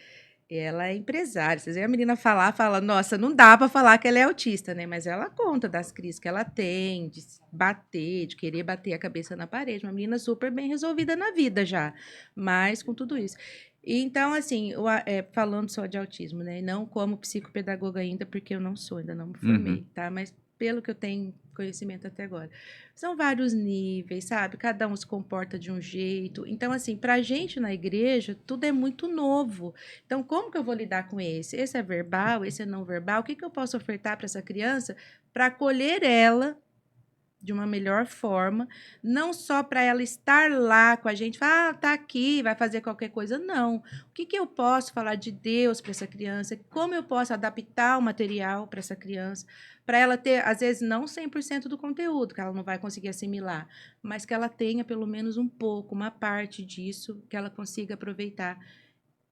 [SPEAKER 5] Ela é empresária. Vocês veem a menina fala, nossa, não dá para falar que ela é autista, né? Mas ela conta das crises que ela tem, de bater, de querer bater a cabeça na parede. Uma menina super bem resolvida na vida já, mas com tudo isso. Então, assim, falando só de autismo, né? E não como psicopedagoga ainda, porque eu não sou, ainda não me formei, tá? Mas pelo que eu tenho conhecimento até agora. São vários níveis, sabe? Cada um se comporta de um jeito. Então, assim, pra gente na igreja, tudo é muito novo. Então, como que eu vou lidar com esse? Esse é verbal, esse é não verbal? O que eu posso ofertar para essa criança para acolher ela de uma melhor forma, não só para ela estar lá com a gente, tá aqui, vai fazer qualquer coisa, não. O que eu posso falar de Deus para essa criança? Como eu posso adaptar o material para essa criança? Para ela ter, às vezes, não 100% do conteúdo, que ela não vai conseguir assimilar, mas que ela tenha pelo menos um pouco, uma parte disso, que ela consiga aproveitar.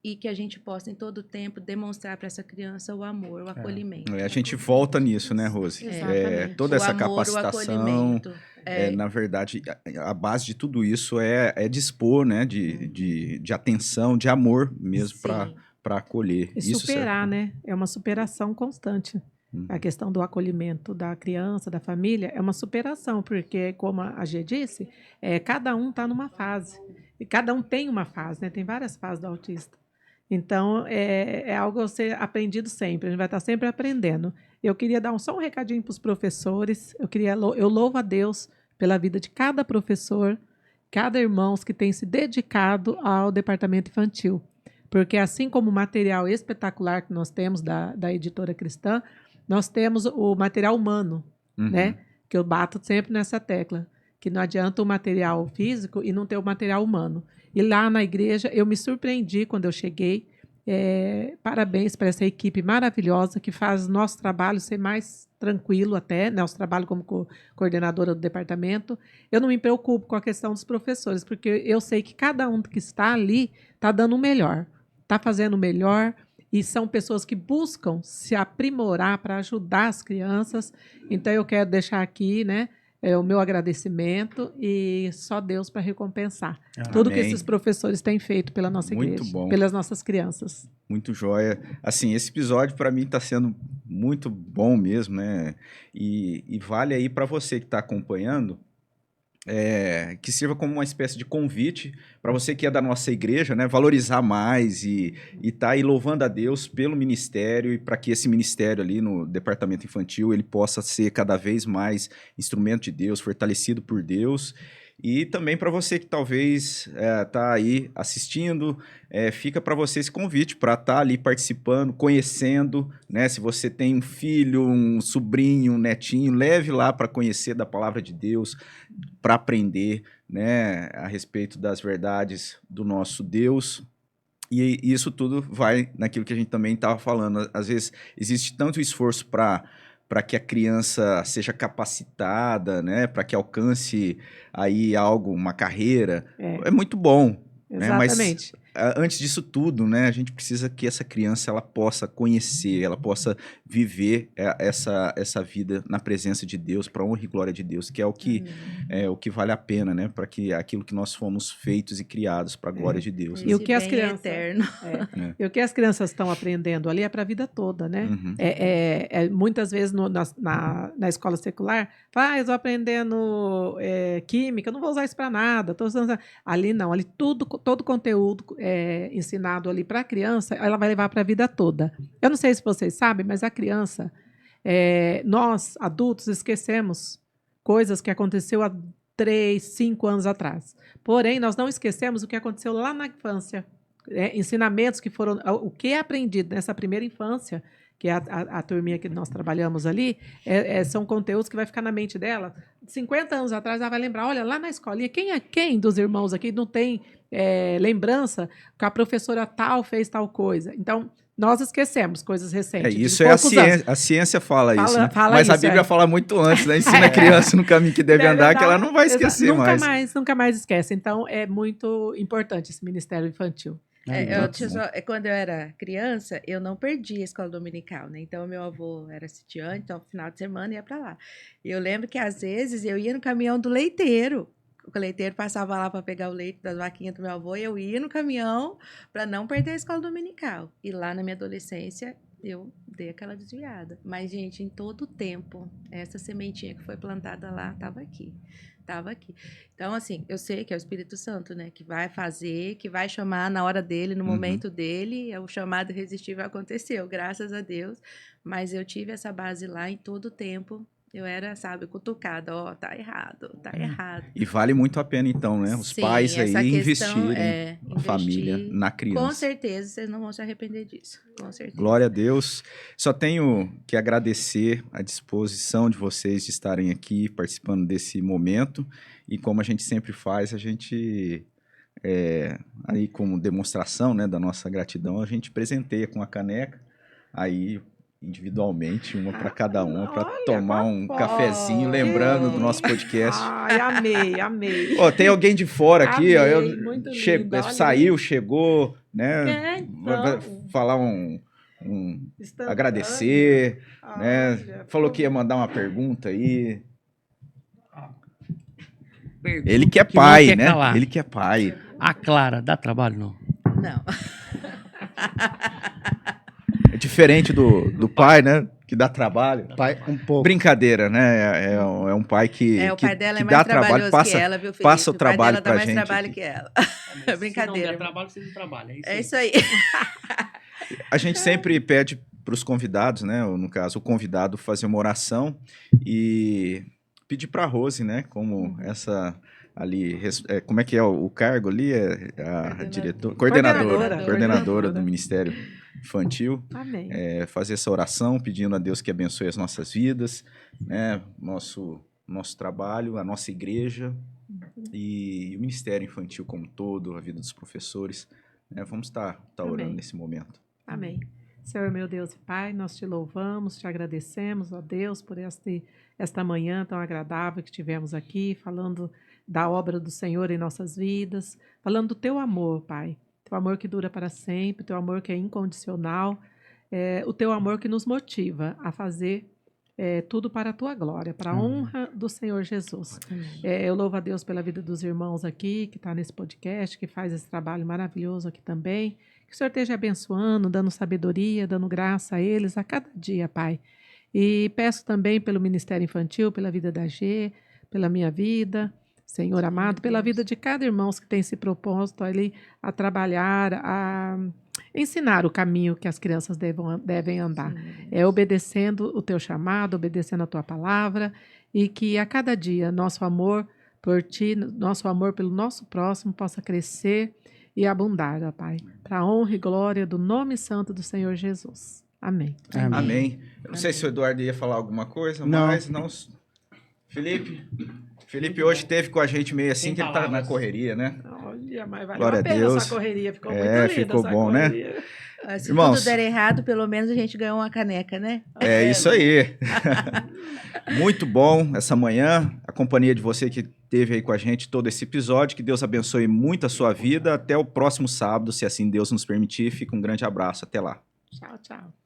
[SPEAKER 5] E que a gente possa, em todo tempo, demonstrar para essa criança o amor, o acolhimento.
[SPEAKER 1] A gente volta nisso, né, Rose? Toda essa capacitação, na verdade, a base de tudo isso é dispor, né, de atenção, de amor mesmo para acolher.
[SPEAKER 4] E superar, né? É uma superação constante. A questão do acolhimento da criança, da família, é uma superação, porque, como a Gê disse, cada um está numa fase. E cada um tem uma fase, né? Tem várias fases do autista. Então, é algo a ser aprendido sempre. A gente vai estar sempre aprendendo. Eu queria dar só um recadinho para os professores. Eu louvo a Deus pela vida de cada professor, cada irmão que tem se dedicado ao departamento infantil. Porque assim como o material espetacular que nós temos da editora cristã, nós temos o material humano, né? Que eu bato sempre nessa tecla, que não adianta o material físico e não ter o material humano. E lá na igreja, eu me surpreendi quando eu cheguei. Parabéns para essa equipe maravilhosa que faz o nosso trabalho ser mais tranquilo até, né? Nosso trabalho como coordenadora do departamento. Eu não me preocupo com a questão dos professores, porque eu sei que cada um que está ali está dando o melhor, está fazendo o melhor, e são pessoas que buscam se aprimorar para ajudar as crianças. Então, eu quero deixar aqui, né, o meu agradecimento e só Deus para recompensar tudo que esses professores têm feito pela nossa igreja, pelas nossas crianças.
[SPEAKER 1] Muito joia. Assim, esse episódio para mim está sendo muito bom mesmo, né? E vale aí para você que está acompanhando, que sirva como uma espécie de convite para você que é da nossa igreja, né, valorizar mais e tá aí louvando a Deus pelo ministério, e para que esse ministério ali no departamento infantil ele possa ser cada vez mais instrumento de Deus, fortalecido por Deus. E também para você que talvez tá aí assistindo, fica para você esse convite para estar ali participando, conhecendo, né? Se você tem um filho, um sobrinho, um netinho, leve lá para conhecer da palavra de Deus, para aprender, né, a respeito das verdades do nosso Deus. E isso tudo vai naquilo que a gente também estava falando. Às vezes existe tanto esforço para que a criança seja capacitada, né, para que alcance aí algo, uma carreira. É muito bom, né?
[SPEAKER 4] Exatamente.
[SPEAKER 1] Mas antes disso tudo, né, a gente precisa que essa criança ela possa conhecer, ela possa viver essa vida na presença de Deus, para honra e glória de Deus, que é o que vale a pena, né, para que aquilo que nós fomos feitos e criados para a glória de Deus.
[SPEAKER 4] E o que as crianças
[SPEAKER 5] eterno.
[SPEAKER 4] E o que as crianças estão aprendendo ali é para a vida toda, né? Muitas vezes na escola secular, eu estou aprendendo química, eu não vou usar isso para nada. Ali não, ali todo conteúdo ensinado ali para a criança, ela vai levar para a vida toda. Eu não sei se vocês sabem, mas a criança, nós adultos esquecemos coisas que aconteceu há 3, 5 anos atrás. Porém, nós não esquecemos o que aconteceu lá na infância. Ensinamentos que foram... O que é aprendido nessa primeira infância, que é a turminha que nós trabalhamos ali, são conteúdos que vai ficar na mente dela. 50 anos atrás, ela vai lembrar, olha, lá na escolinha, quem dos irmãos aqui não tem lembrança que a professora tal fez tal coisa? Então, nós esquecemos coisas recentes.
[SPEAKER 1] Isso a ciência fala isso, né? Mas a Bíblia fala muito antes, né? Ensina a criança no caminho que deve andar, que ela não vai esquecer mais.
[SPEAKER 4] Nunca mais esquece. Então, é muito importante esse ministério infantil.
[SPEAKER 5] Quando eu era criança, eu não perdi a escola dominical, né? Então, meu avô era sitiante, então, no final de semana ia para lá. E eu lembro que, às vezes, eu ia no caminhão do leiteiro. O leiteiro passava lá para pegar o leite das vaquinhas do meu avô, e eu ia no caminhão para não perder a escola dominical. E lá na minha adolescência, eu dei aquela desviada. Mas, gente, em todo o tempo, essa sementinha que foi plantada lá estava aqui. Então, assim, eu sei que é o Espírito Santo, né? Que vai fazer, que vai chamar na hora dele, no momento dele. O chamado irresistível aconteceu, graças a Deus. Mas eu tive essa base lá em todo o tempo. Eu era, cutucada, tá errado. E
[SPEAKER 1] vale muito a pena, então, né? Os pais aí investirem a família na criança.
[SPEAKER 5] Com certeza, vocês não vão se arrepender disso. Com certeza.
[SPEAKER 1] Glória a Deus. Só tenho que agradecer a disposição de vocês de estarem aqui participando desse momento. E como a gente sempre faz, a gente, aí como demonstração, né, da nossa gratidão, a gente presenteia com a caneca. Aí... individualmente, uma para cada uma, para tomar um cafezinho, lembrando do nosso podcast.
[SPEAKER 4] Ai, amei.
[SPEAKER 1] Tem alguém de fora aqui,
[SPEAKER 4] muito
[SPEAKER 1] saiu, chegou, né?
[SPEAKER 4] Então,
[SPEAKER 1] falar agradecer, né? Falou que ia mandar uma pergunta aí. Ele que é pai, né?
[SPEAKER 3] Calar.
[SPEAKER 1] Ele que é pai.
[SPEAKER 3] A Clara, dá trabalho, não?
[SPEAKER 5] Não.
[SPEAKER 1] É diferente do pai, né? Que dá trabalho?
[SPEAKER 2] Pai, um pouco.
[SPEAKER 1] Brincadeira, né? É um pai que,
[SPEAKER 5] O pai dela é
[SPEAKER 1] que
[SPEAKER 5] mais
[SPEAKER 1] dá trabalho,
[SPEAKER 5] trabalhoso que ela, viu, Felipe?
[SPEAKER 1] passa o trabalho
[SPEAKER 5] pai dela
[SPEAKER 1] pra
[SPEAKER 5] dá mais
[SPEAKER 1] gente
[SPEAKER 5] trabalho
[SPEAKER 1] aqui.
[SPEAKER 5] que ela.
[SPEAKER 3] Mas
[SPEAKER 5] Brincadeira.
[SPEAKER 3] Se não der trabalho, você não trabalha.
[SPEAKER 5] É isso aí.
[SPEAKER 1] A gente sempre pede para os convidados, né? Ou, no caso, o convidado fazer uma oração e pedir para a Rose, né? Como essa ali, como é que é o cargo ali? É a coordenadora
[SPEAKER 4] Coordenadora.
[SPEAKER 1] do Ministério Infantil.
[SPEAKER 4] Amém.
[SPEAKER 1] Fazer essa oração, pedindo a Deus que abençoe as nossas vidas, né? Nosso trabalho, a nossa igreja e o Ministério Infantil como um todo, a vida dos professores. Né? Vamos estar orando
[SPEAKER 4] Amém.
[SPEAKER 1] nesse momento.
[SPEAKER 4] Amém. Senhor, meu Deus e Pai, nós te louvamos, te agradecemos, ó Deus, por esta manhã tão agradável que tivemos aqui, falando da obra do Senhor em nossas vidas, falando do teu amor, Pai. Teu amor que dura para sempre, teu amor que é incondicional, o teu amor que nos motiva a fazer tudo para a tua glória, para a honra do Senhor Jesus. Eu louvo a Deus pela vida dos irmãos aqui, que está nesse podcast, que faz esse trabalho maravilhoso aqui também. Que o Senhor esteja abençoando, dando sabedoria, dando graça a eles a cada dia, Pai. E peço também pelo Ministério Infantil, pela vida da G, pela minha vida, Senhor amado, pela vida de cada irmão que tem se proposto ali a trabalhar, a ensinar o caminho que as crianças devem andar. Obedecendo o teu chamado, obedecendo a tua palavra, e que a cada dia nosso amor por ti, nosso amor pelo nosso próximo possa crescer e abundar, ó Pai, para a honra e glória do nome santo do Senhor Jesus. Amém.
[SPEAKER 1] Amém. Eu não sei se o Eduardo ia falar alguma coisa,
[SPEAKER 2] Não.
[SPEAKER 1] mas não. Felipe hoje esteve com a gente meio assim,
[SPEAKER 3] Sem
[SPEAKER 1] que ele tá na
[SPEAKER 3] palavras.
[SPEAKER 1] correria, né?
[SPEAKER 4] Olha, mas valeu
[SPEAKER 1] Glória
[SPEAKER 4] a
[SPEAKER 1] a
[SPEAKER 4] pena
[SPEAKER 1] Deus.
[SPEAKER 4] essa correria, ficou muito linda
[SPEAKER 1] ficou
[SPEAKER 4] essa
[SPEAKER 1] bom, né?
[SPEAKER 4] correria.
[SPEAKER 5] Se
[SPEAKER 1] Irmãos.
[SPEAKER 5] tudo der errado, pelo menos a gente ganhou uma caneca, né?
[SPEAKER 1] É isso aí. Muito bom essa manhã, a companhia de você que esteve aí com a gente todo esse episódio. Que Deus abençoe muito a sua vida. Até o próximo sábado, se assim Deus nos permitir. Fica um grande abraço. Até lá.
[SPEAKER 4] Tchau, tchau.